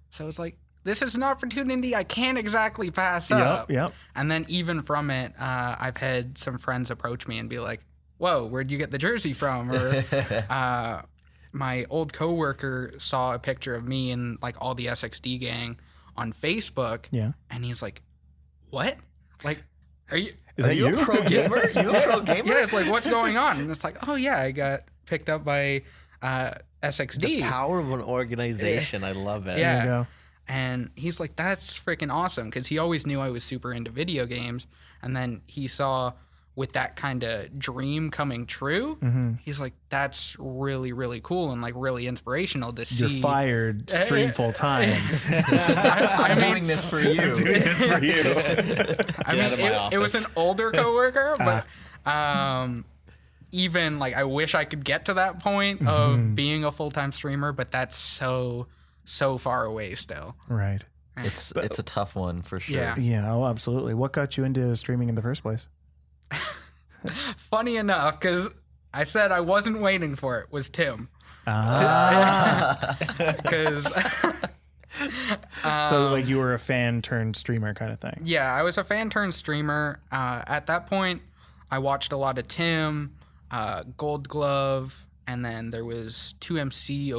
So it's like, this is an opportunity I can't exactly pass up. Yep. And then even from it, I've had some friends approach me and be like, whoa, where'd you get the jersey from? Or my old coworker saw a picture of me and like all the SXD gang on Facebook. Yeah. And he's like, what? Like, Are you a pro gamer? You a pro gamer? Yeah, it's like, what's going on? And it's like, oh yeah, I got picked up by SXD. The power of an organization. I love it. Yeah. There you go. And he's like, that's freaking awesome, because he always knew I was super into video games. And then he saw with that kind of dream coming true, he's like, that's really, really cool and like really inspirational to see. You're fired, stream full time. I'm doing this for you. I mean, it was an older coworker, but even like I wish I could get to that point of being a full-time streamer, but that's so far away still. Right. It's a tough one for sure. Yeah. Yeah, oh, absolutely. What got you into streaming in the first place? Funny enough, because I said I wasn't waiting for it, was Tim. Because So like you were a fan turned streamer kind of thing. yeah, I was a fan turned streamer. At that point, I watched a lot of Tim, Gold Glove, and then there was 2MG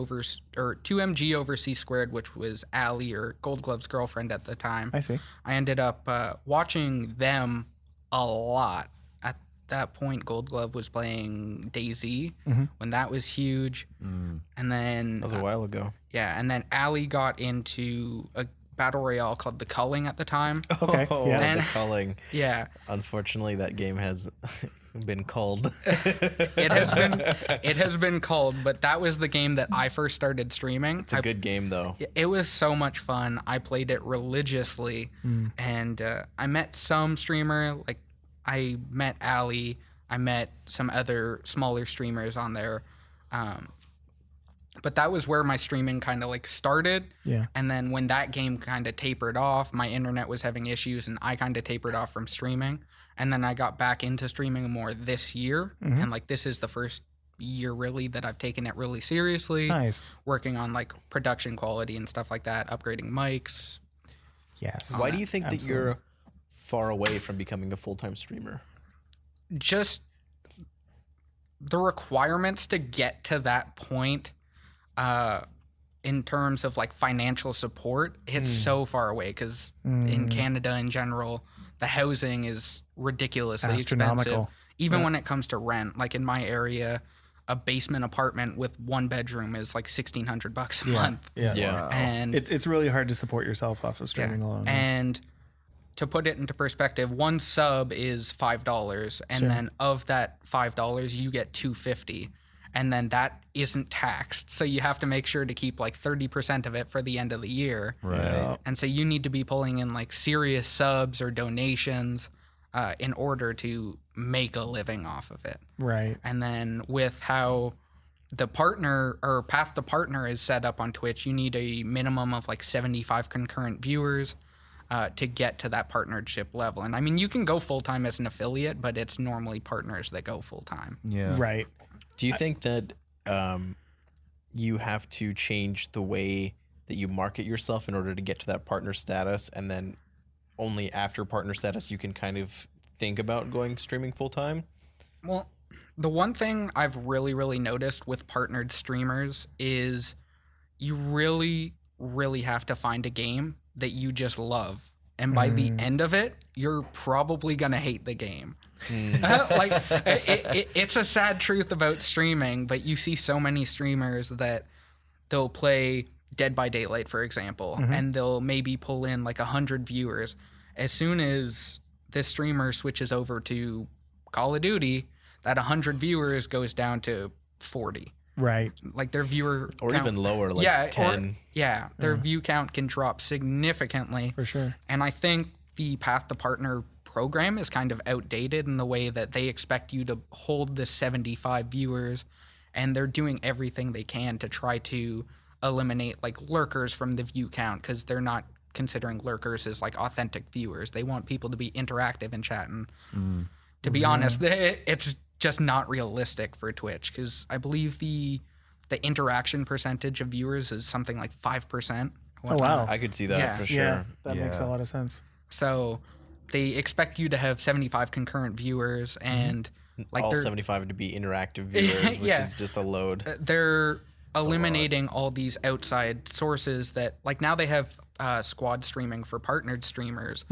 over C squared, which was Allie, or Gold Glove's girlfriend at the time. I see. I ended up watching them a lot. At that point, Gold Glove was playing DayZ when that was huge. And then That was a while ago. yeah, and then Allie got into a battle royale called The Culling at the time. Okay. Oh, Yeah. And- the culling. Yeah, Unfortunately, that game has been culled. it has been called, but that was the game that I first started streaming. It's a good game, though. It was so much fun. I played it religiously, and I met some streamer. Like I met Allie. I met some other smaller streamers on there. But that was where my streaming kind of like started. Yeah. And then when that game kind of tapered off, my internet was having issues and I kind of tapered off from streaming. And then I got back into streaming more this year. And like this is the first year really that I've taken it really seriously. Nice. Working on like production quality and stuff like that, upgrading mics. Yes. Why do you think that Absolutely. you're far away from becoming a full-time streamer? Just the requirements to get to that point in terms of like financial support, it's so far away because in Canada in general, the housing is ridiculously expensive. Astronomical. Even when it comes to rent, like in my area, a basement apartment with one bedroom is like $1,600 a month. Yeah. Yeah. And It's really hard to support yourself off of streaming alone. and to put it into perspective, one sub is $5, and then of that $5, you get $2.50, and then that isn't taxed. So you have to make sure to keep like 30% of it for the end of the year. Right. And so you need to be pulling in like serious subs or donations in order to make a living off of it. Right. And then with how the partner or path to partner is set up on Twitch, you need a minimum of like 75 concurrent viewers to get to that partnership level. And I mean, you can go full-time as an affiliate, but it's normally partners that go full-time. Yeah. Right. Do you think that you have to change the way that you market yourself in order to get to that partner status, and then only after partner status you can kind of think about going streaming full-time? Well, the one thing I've really noticed with partnered streamers is you really have to find a game that you just love. And by the end of it, you're probably going to hate the game. Like, it's a sad truth about streaming, but you see so many streamers that they'll play Dead by Daylight, for example, and they'll maybe pull in like 100 viewers. As soon as this streamer switches over to Call of Duty, that 100 viewers goes down to 40. Right. Like their viewer Or count, even lower, like 10? their view count can drop significantly. For sure. And I think the Path to Partner program is kind of outdated in the way that they expect you to hold the 75 viewers, and they're doing everything they can to try to eliminate like lurkers from the view count, because they're not considering lurkers as like authentic viewers. They want people to be interactive in chat, and to be honest, it's just not realistic for Twitch, because I believe the interaction percentage of viewers is something like 5%. Oh, wow. I could see that Yeah. for sure. Yeah. That makes a Yeah. lot of sense. So they expect you to have 75 concurrent viewers, and like All they're 75 to be interactive viewers, which Yeah. is just a load. they're eliminating all these outside sources that, like, now they have squad streaming for partnered streamers,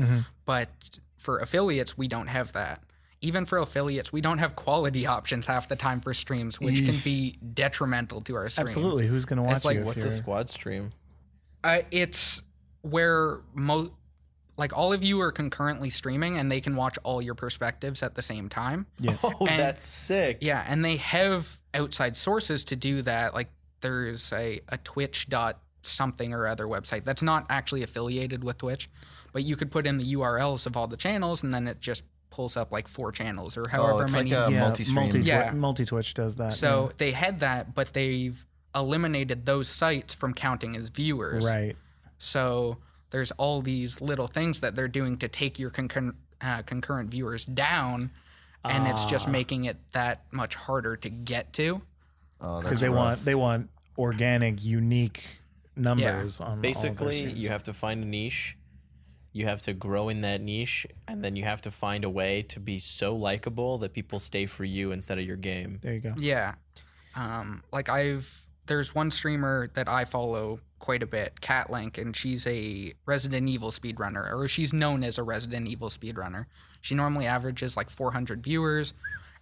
but for affiliates we don't have that. Even for affiliates, we don't have quality options half the time for streams, which can be detrimental to our stream. Absolutely. Who's going to watch like, you? if What's a you're- squad stream? It's where like all of you are concurrently streaming, and they can watch all your perspectives at the same time. Oh, And- that's sick. Yeah, and they have outside sources to do that. Like there's a Twitch dot something or other website that's not actually affiliated with Twitch, but you could put in the URLs of all the channels, and then it just pulls up like 4 channels or however it's many. like a multi-stream. Yeah. Multi-Twitch does that. So they had that, but they've eliminated those sites from counting as viewers. Right. So there's all these little things that they're doing to take your concurrent viewers down, and it's just making it that much harder to get to. Because they want organic, unique numbers on Basically, all of you have to find a niche. You have to grow in that niche, and then you have to find a way to be so likable that people stay for you instead of your game. There you go. Yeah. There's one streamer that I follow quite a bit, Catlink, and she's a Resident Evil speedrunner, or she's known as a Resident Evil speedrunner. She normally averages like 400 viewers,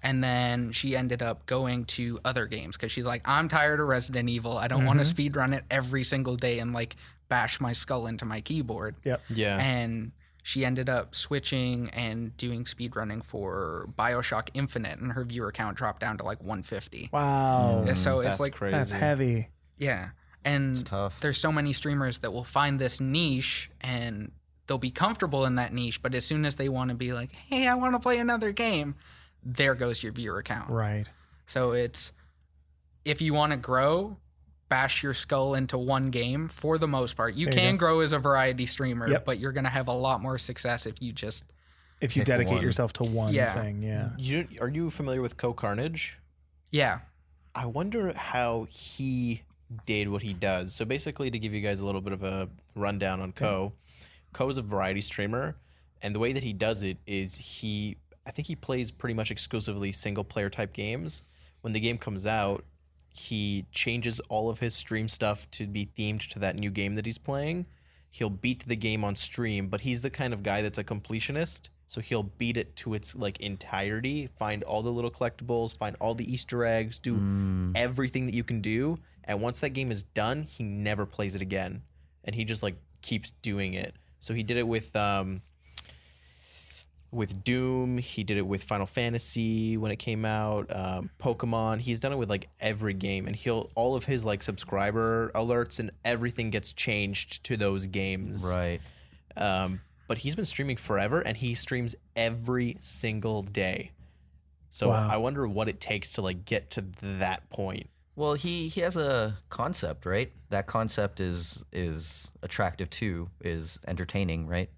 and then she ended up going to other games because she's like, I'm tired of Resident Evil. I don't want to speedrun it every single day and like bash my skull into my keyboard. Yep. Yeah. And she ended up switching and doing speedrunning for BioShock Infinite, and her viewer count dropped down to like 150. Wow. Yeah, so it's That's like crazy. That's heavy. Yeah. And tough. there's so many streamers that will find this niche and they'll be comfortable in that niche, but as soon as they want to be like, hey, I want to play another game, there goes your viewer count. Right. So it's, if you want to grow, bash your skull into one game for the most part. You can grow as a variety streamer, but you're going to have a lot more success if you dedicate yourself to one thing. Yeah. Are you familiar with Carnage? Yeah. I wonder how he did what he does. So basically, to give you guys a little bit of a rundown on Ko's a variety streamer, and the way that he does it is I think he plays pretty much exclusively single player type games. When the game comes out, he changes all of his stream stuff to be themed to that new game that he's playing. He'll beat the game on stream, but he's the kind of guy that's a completionist. So he'll beat it to its like entirety, find all the little collectibles, find all the Easter eggs, do everything that you can do. And once that game is done, he never plays it again. And he just like keeps doing it. So he did it with Doom. He did it with Final Fantasy when it came out, Pokemon. He's done it with like every game, and all of his like subscriber alerts and everything gets changed to those games. Right. But he's been streaming forever, and he streams every single day. So I wonder what it takes to like get to that point. Well, he has a concept, right? That concept is attractive too, is entertaining, right?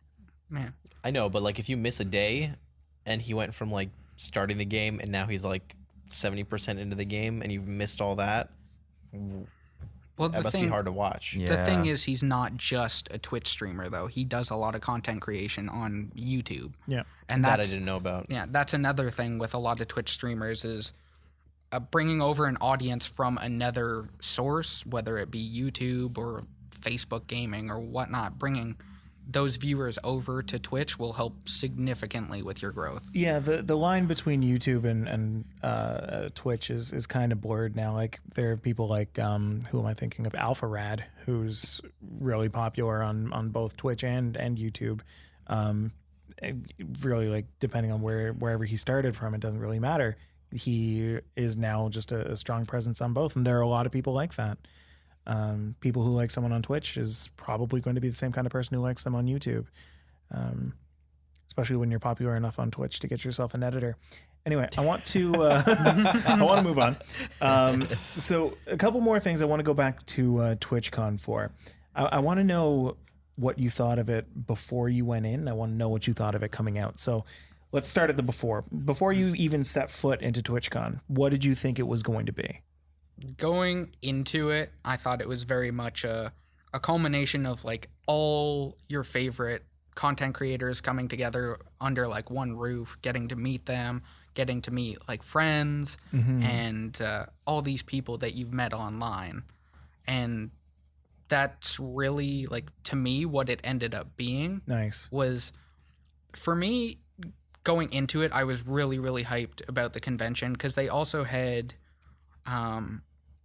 Yeah. I know, but like if you miss a day, and he went from like starting the game, and now he's like 70% into the game, and you've missed all that. Well, that must be hard to watch. Yeah. The thing is, he's not just a Twitch streamer, though. He does a lot of content creation on YouTube. Yeah. And that I didn't know about. Yeah, that's another thing with a lot of Twitch streamers is bringing over an audience from another source, whether it be YouTube or Facebook gaming or whatnot. Bringing those viewers over to Twitch will help significantly with your growth. Yeah, the line between YouTube and Twitch is kind of blurred now. Like there are people like who am I thinking of? AlphaRad, who's really popular on both Twitch and YouTube. Really, like depending on wherever he started from, it doesn't really matter. He is now just a strong presence on both, and there are a lot of people like that. People who like someone on Twitch is probably going to be the same kind of person who likes them on YouTube, especially when you're popular enough on Twitch to get yourself an editor. Anyway, I want to move on. So a couple more things I want to go back to TwitchCon for. I want to know what you thought of it before you went in. I want to know what you thought of it coming out. So let's start at the before. Before you even set foot into TwitchCon, what did you think it was going to be? Going into it, I thought it was very much a culmination of like all your favorite content creators coming together under like one roof, getting to meet them, getting to meet like friends and all these people that you've met online. And that's really like, to me, what it ended up being. Nice. Was, for me, going into it, I was really, really hyped about the convention because they also had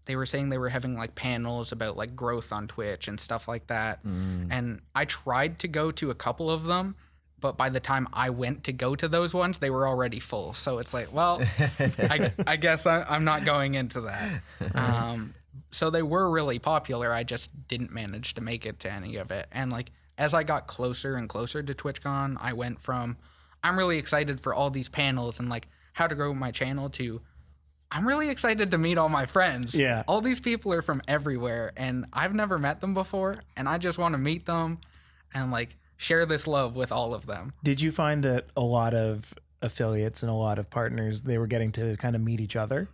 they were saying they were having like panels about like growth on Twitch and stuff like that. And I tried to go to a couple of them, but by the time I went to go to those ones, they were already full. So it's like, well, I guess I'm not going into that. So they were really popular. I just didn't manage to make it to any of it. And like, as I got closer and closer to TwitchCon, I went from, I'm really excited for all these panels and like how to grow my channel to, I'm really excited to meet all my friends. Yeah. All these people are from everywhere, and I've never met them before, and I just want to meet them and like share this love with all of them. Did you find that a lot of affiliates and a lot of partners, they were getting to kind of meet each other?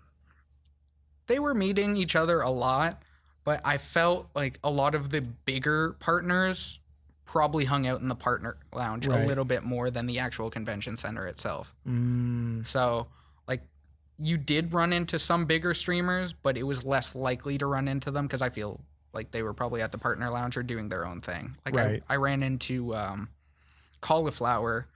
They were meeting each other a lot, but I felt like a lot of the bigger partners probably hung out in the partner lounge a little bit more than the actual convention center itself. So like you did run into some bigger streamers, but it was less likely to run into them because I feel like they were probably at the partner lounge or doing their own thing. Like I ran into Cauliflower,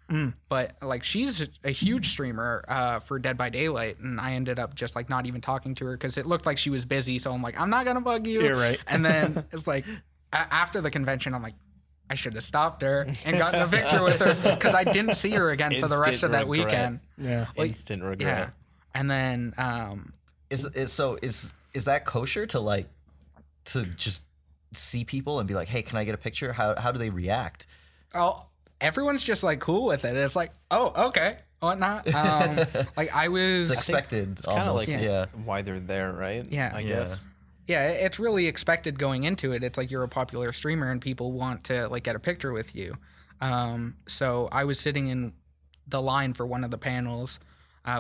but like she's a huge streamer for Dead by Daylight, and I ended up just like not even talking to her because it looked like she was busy. So I'm like, I'm not gonna bug you. Yeah, right. And then it's like after the convention, I'm like, I should have stopped her and gotten a picture with her because I didn't see her again for the rest of that weekend. Yeah, like, instant regret. Yeah, and then Is that kosher to like to just see people and be like, hey, can I get a picture? How do they react? Oh, everyone's just like cool with it. It's like, oh, okay, whatnot. Like I was It's expected. It's kind of like yeah. why they're there, right? Yeah. I guess. Yeah, it's really expected going into it. It's like you're a popular streamer and people want to like get a picture with you. So I was sitting in the line for one of the panels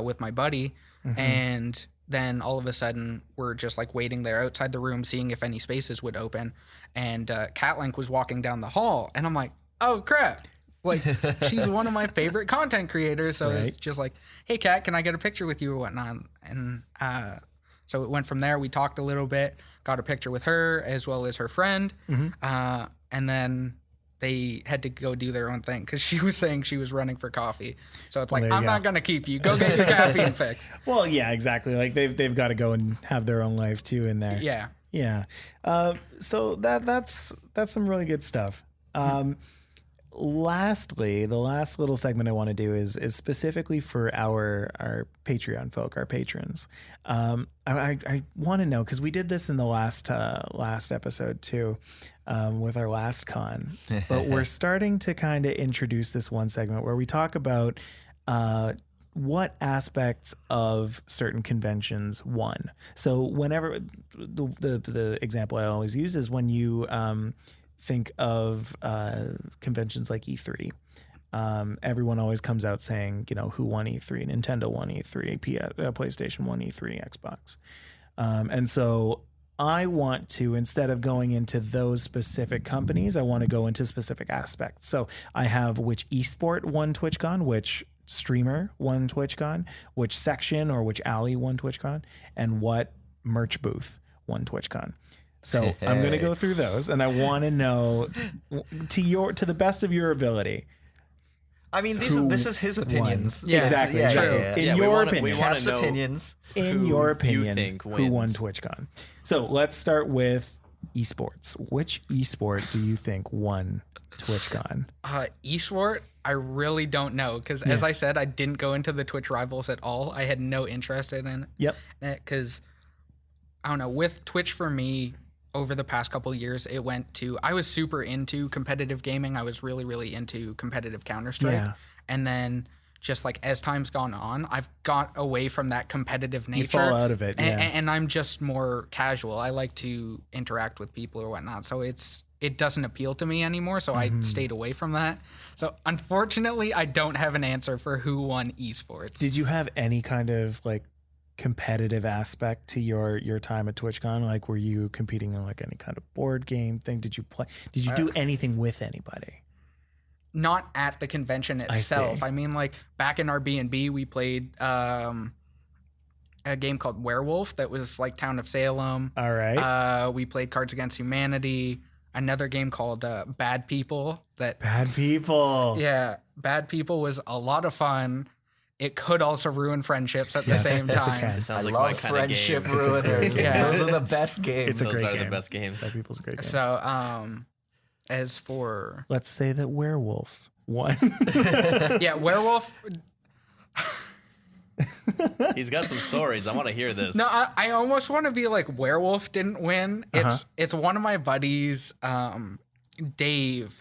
with my buddy, and then all of a sudden we're just like waiting there outside the room, seeing if any spaces would open. And Catlink was walking down the hall, and I'm like, oh crap! Like she's one of my favorite content creators, so it's just like, hey Cat, can I get a picture with you or whatnot? And so it went from there. We talked a little bit, got a picture with her as well as her friend, and then they had to go do their own thing because she was saying she was running for coffee. So it's like, I'm not gonna keep you. Go get your caffeine fix. Well, yeah, exactly. Like they've got to go and have their own life too in there. Yeah. Yeah. So that's some really good stuff. Lastly, the last little segment I want to do is specifically for our Patreon folk, our patrons. I want to know, because we did this in the last episode too, with our last con, but we're starting to kind of introduce this one segment where we talk about what aspects of certain conventions won. So whenever the example I always use is when you think of conventions like E3. Everyone always comes out saying, who won E3? Nintendo won E3, PlayStation won E3, Xbox. And so I want to, instead of going into those specific companies, I want to go into specific aspects. So I have which esport won TwitchCon, which streamer won TwitchCon, which section or which alley won TwitchCon, and what merch booth won TwitchCon. So I'm going to go through those, and I want to know to the best of your ability. I mean, this is his opinions. Yeah, exactly. Yeah, True. yeah. In your opinion, we want Cap's to know opinions. In your opinion, you think who won wins. TwitchCon? So let's start with esports. Which esport do you think won TwitchCon? Esport, I really don't know because, as I said, I didn't go into the Twitch rivals at all. I had no interest in it. Yep. Because I don't know, with Twitch for me, over the past couple of years, it went to, I was super into competitive gaming. I was really, really into competitive Counter-Strike. Yeah. And then just like as time's gone on, I've got away from that competitive nature. You fall out of it, yeah. And I'm just more casual. I like to interact with people or whatnot. So it doesn't appeal to me anymore. So I stayed away from that. So unfortunately, I don't have an answer for who won esports. Did you have any kind of like competitive aspect to your time at TwitchCon? Like, were you competing in like any kind of board game thing? Did you do anything with anybody? Not at the convention itself. I mean, like back in our B&B, we played a game called Werewolf that was like Town of Salem. All right. We played Cards Against Humanity. Another game called Bad People. Bad People. Yeah, Bad People was a lot of fun. It could also ruin friendships at the same yes, it time. can. It sounds I like love my kind of game. friendship ruiners. Yeah. Those are the best games. It's a Those great are the game. best games. Bad People's a great game. So, as for Let's say that Werewolf won. yeah, Werewolf. He's got some stories. I want to hear this. No, I almost want to be like Werewolf didn't win. It's one of my buddies, Dave,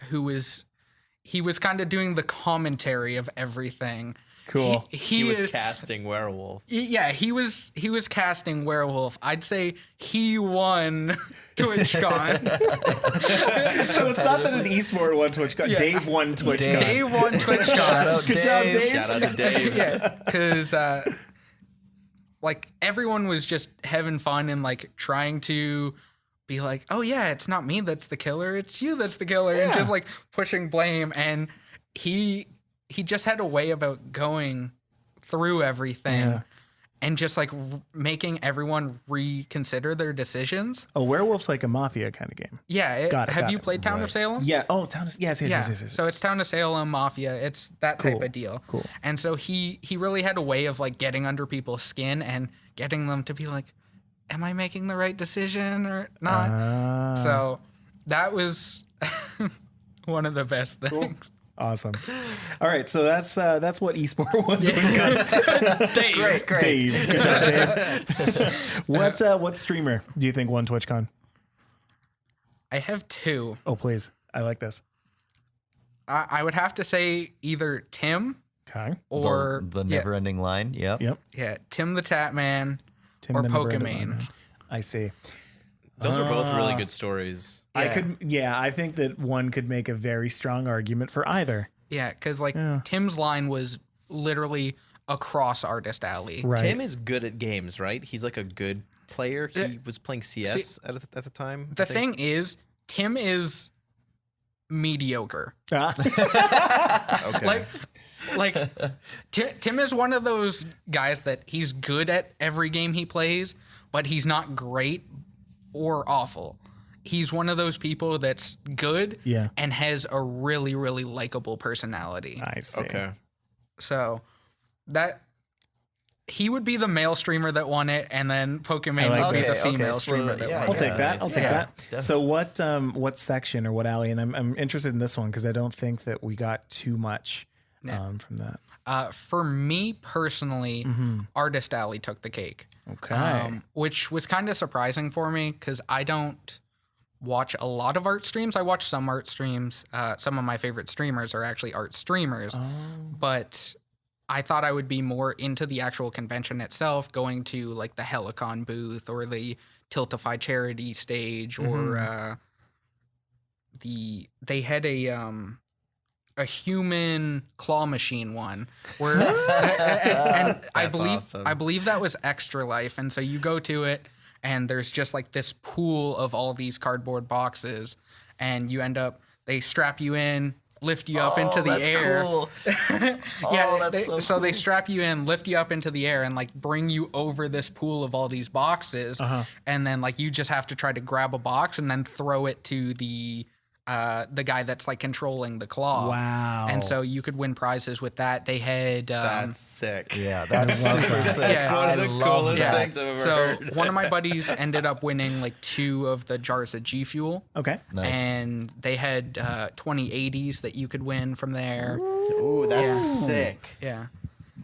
he was kind of doing the commentary of everything. Cool. He was casting Werewolf. Yeah, he was casting Werewolf. I'd say he won TwitchCon. So it's not that an eSport won TwitchCon. Yeah. Dave won TwitchCon. Dave won TwitchCon. Shout out Good job, Dave. Shout out to Dave. Yeah, because like everyone was just having fun and like trying to be like, oh yeah, it's not me that's the killer, it's you that's the killer, and just like pushing blame. And he just had a way about going through everything and just like making everyone reconsider their decisions. Oh, Werewolf's like a mafia kind of game. Yeah. Got it, have got you it. played Town of Salem? Yeah. Oh, Town of yes. So it's Town of Salem Mafia. It's that type of deal. Cool. And so he really had a way of like getting under people's skin and getting them to be like, am I making the right decision or not? So that was one of the best things. Awesome. All right, so that's what eSport won. TwitchCon. Dave. Great. Dave, good job, Dave. What streamer do you think won TwitchCon? I have two. Oh, please, I like this. I would have to say either Tim Okay. or the never-ending line. Yep. Yep. TimTheTatman Tim or the Never-Ending Pokemon. Line. I see. Those are both really good stories. I think that one could make a very strong argument for either. Yeah, because like Tim's line was literally across Artist Alley. Right. Tim is good at games, right? He's like a good player. He was playing CS at the time. The thing is, Tim is mediocre. Okay. Like Tim is one of those guys that he's good at every game he plays, but he's not great or awful. He's one of those people that's good and has a really, really likable personality. I see. Okay. So that he would be the male streamer that won it, and then Pokemon like would be this. the female streamer that won I'll it. take that. I'll take that. Definitely. So what section or what alley? And I'm interested in this one because I don't think that we got too much from that. For me personally, Artist Alley took the cake. Okay. Which was kind of surprising for me because I don't watch a lot of art streams. I watch some art streams. Some of my favorite streamers are actually art streamers. But I thought I would be more into the actual convention itself, going to like the Helicon booth or the Tiltify charity stage or they had a human claw machine one where and I believe that was Extra Life. And so you go to it and there's just like this pool of all these cardboard boxes and you end up, they strap you in, lift you up into the air. Cool. So they strap you in, lift you up into the air and like bring you over this pool of all these boxes. And then like you just have to try to grab a box and then throw it to the guy that's like controlling the claw. Wow. And so you could win prizes with that. They had That's sick. Yeah, that's super sick. Yeah. It's one of the coolest things I've ever so heard. one of my buddies ended up winning like 2 of the jars of G Fuel. Okay. Nice. And they had 2080s that you could win from there. Ooh, that's sick. Yeah.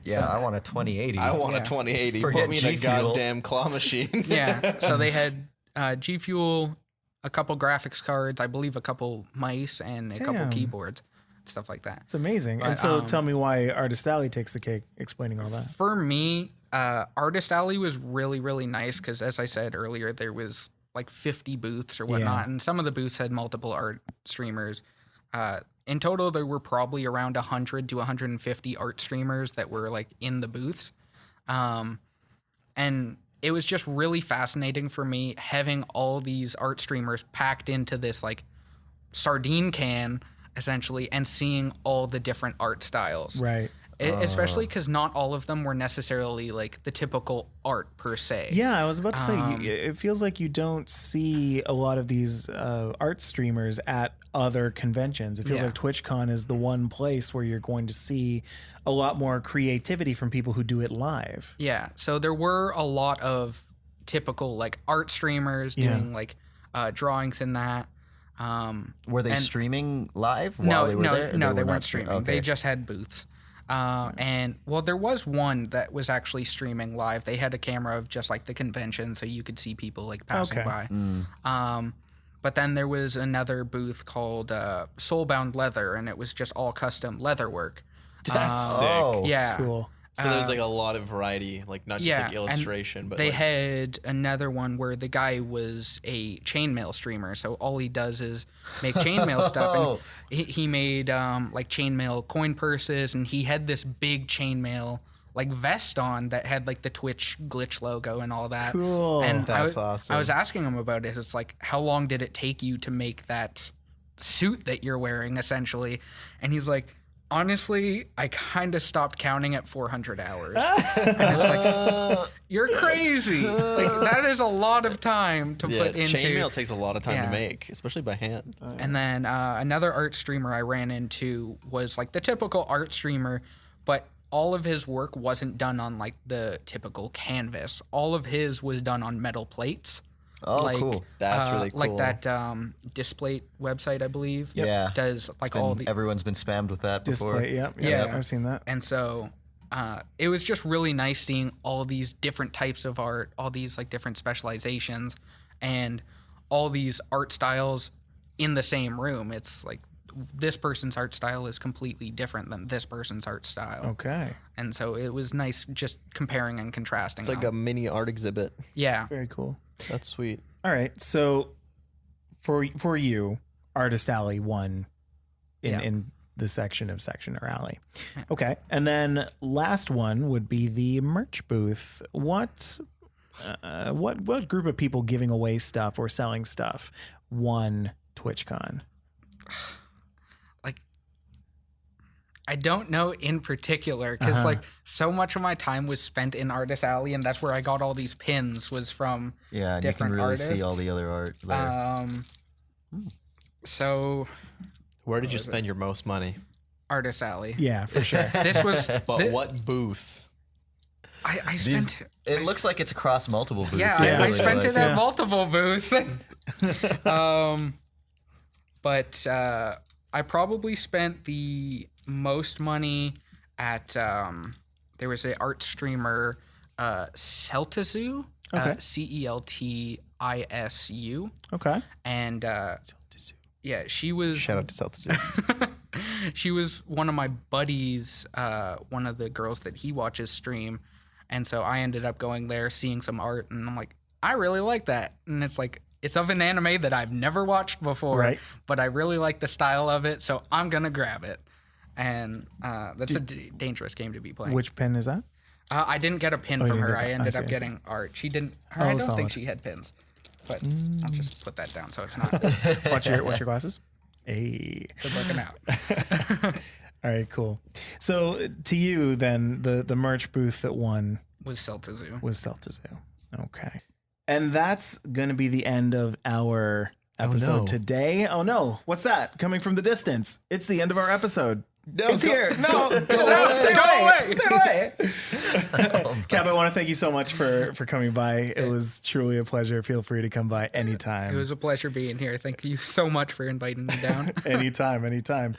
Yeah, I want a 2080. I want Yeah. a 2080. Forget Put me in a G Fuel. goddamn claw machine. Yeah. So they had G Fuel, a couple graphics cards, I believe a couple mice, and a couple Damn. keyboards, stuff like that. It's amazing. And so tell me why Artist Alley takes the cake explaining all that. For me, Artist Alley was really, really nice because, as I said earlier, there was like 50 booths or whatnot, and some of the booths had multiple art streamers. In total, there were probably around 100 to 150 art streamers that were like in the booths. And it was just really fascinating for me having all these art streamers packed into this like sardine can essentially and seeing all the different art styles. Right. Especially because not all of them were necessarily like the typical art per se. Yeah, I was about to say, it feels like you don't see a lot of these art streamers at other conventions. It feels like TwitchCon is the one place where you're going to see a lot more creativity from people who do it live. Yeah, so there were a lot of typical like art streamers doing like drawings in that. Were they streaming live while No, they were there? no, they were weren't not streaming. Okay. They just had booths. And well, there was one that was actually streaming live. They had a camera of just like the convention, so you could see people like passing by. But then there was another booth called Soulbound Leather, and it was just all custom leather work. That's sick. Oh, Yeah. Cool. So there's like a lot of variety, like not just like and illustration, but they like, had another one where the guy was a chainmail streamer. So all he does is make chainmail stuff. And he made like chainmail coin purses, and he had this big chainmail like vest on that had like the Twitch glitch logo and all that. Cool. And That's awesome. I was asking him about it. It's like, how long did it take you to make that suit that you're wearing, essentially? And he's like, honestly, I kind of stopped counting at 400 hours. And it's like, you're crazy. Like, that is a lot of time to put into. chainmail takes a lot of time Yeah. to make, especially by hand. And then another art streamer I ran into was like the typical art streamer, but all of his work wasn't done on like the typical canvas. All of his was done on metal plates. Oh, like, cool. That's really cool. Like that Displate website, I believe. Yeah. Does like all the Everyone's been spammed with that before. Display. Yep. Yeah. I've seen that. And so it was just really nice seeing all these different types of art, all these like different specializations, and all these art styles in the same room. It's like this person's art style is completely different than this person's art style. Okay. And so it was nice just comparing and contrasting. It's like a mini art exhibit. yeah. Very cool. That's sweet. All right. So for you, Artist Alley won in the section of Section or Alley. Okay. And then last one would be the merch booth. What group of people giving away stuff or selling stuff won TwitchCon? Like, I don't know in particular because like so much of my time was spent in Artist Alley, and that's where I got all these pins was from. Yeah, and different you can really artists. see all the other art there. So Where did you spend your most money? Artist Alley. Yeah, for sure. This was But what booth? I spent. It looks like it's across multiple booths. Yeah, It I really spent like- it at multiple booths. But I probably spent the most money at there was an art streamer, Celtizu, Okay. CELTISU, Okay. and yeah, she was Shout out to South Zoo. she was one of my buddies, one of the girls that he watches stream. And so I ended up going there, seeing some art, and I'm like, I really like that. And it's like, it's of an anime that I've never watched before, Right. but I really like the style of it, so I'm going to grab it. And that's a dangerous game to be playing. Which pen is that? I didn't get a pin you from didn't her. get I that. ended I up see. getting art. She didn't. Oh, I don't solid. think she had pins. But I'll just put that down so it's not Watch your glasses. Hey. good looking out. All right, cool. So to you then, the merch booth that won With Celtizu. was Celtizu. Okay. And that's going to be the end of our episode no. today. Oh no, what's that coming from the distance? It's the end of our episode. No, It's here. No, stay away. Stay away. Cap, I want to thank you so much for coming by. It was truly a pleasure. Feel free to come by anytime. It was a pleasure being here. Thank you so much for inviting me down. anytime.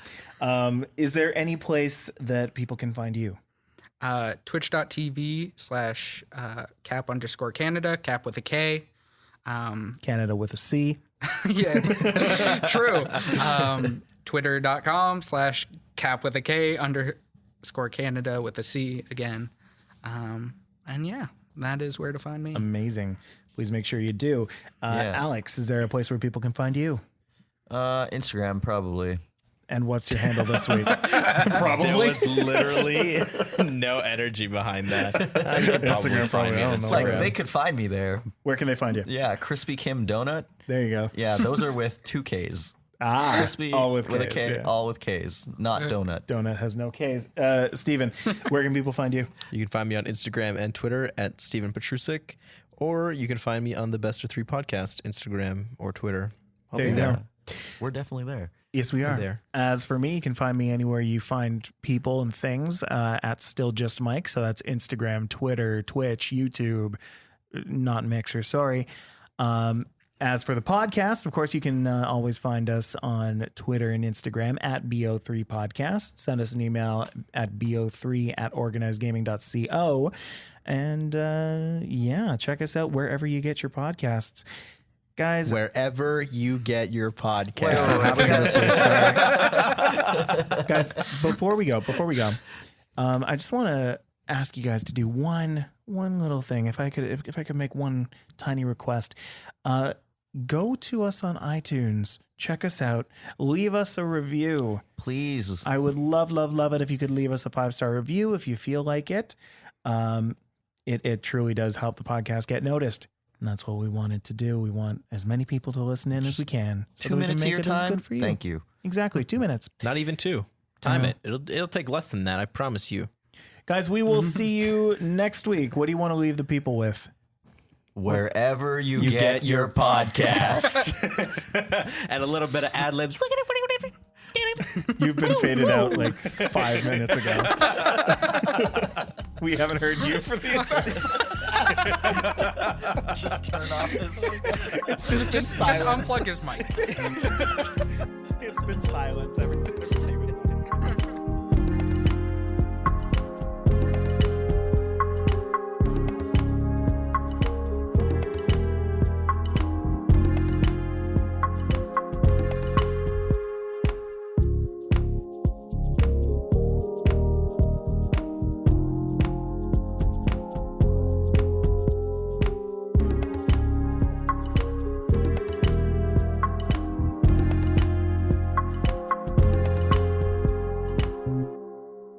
Is there any place that people can find you? Twitch.tv/cap_Canada, cap with a K. Canada with a C. Yeah, true. Twitter.com/cap with a K _Canada with a C again. And yeah, that is where to find me. Amazing. Please make sure you do. Yeah. Alex, is there a place where people can find you? Instagram, probably. And what's your handle this week? There was literally no energy behind that. You could Instagram probably, I don't It's know. like Yeah. they could find me there. Where can they find you? Yeah, KrispyKim donut. There you go. Yeah, those are with 2 Ks. Crispy, all with a Ks, K, yeah. all with Ks, not donut. Donut has no Ks. Steven, where can people find you? You can find me on Instagram and Twitter at Stevan Petrusic, or you can find me on the Best of 3 podcast, Instagram or Twitter. I'll There be you there. go. We're definitely there. Yes, we are. there. As for me, you can find me anywhere you find people and things at StillJustMike. So that's Instagram, Twitter, Twitch, YouTube, not Mixer, sorry. As for the podcast, of course, you can always find us on Twitter and Instagram at BO3 Podcast. Send us an email at bo3@organizedgaming.co. And yeah, check us out wherever you get your podcasts. Guys, Wherever you get your podcast. Guys, before we go, I just want to ask you guys to do one little thing. If I could make one tiny request, go to us on iTunes, check us out, leave us a review, Please. I would love it if you could leave us a 5-star review if you feel like it. It truly does help the podcast get noticed. And that's what we wanted to do. We want as many people to listen in as we can. So 2 minutes of your as time. good for you. Thank you. Exactly. 2 minutes. Not even 2. Time it. It'll take less than that. I promise you. Guys, we will see you next week. What do you want to leave the people with? Wherever you get your podcasts. And a little bit of ad libs. You've been faded out like 5 minutes ago. We haven't heard you for the entire Just turn off this. Just unplug his mic.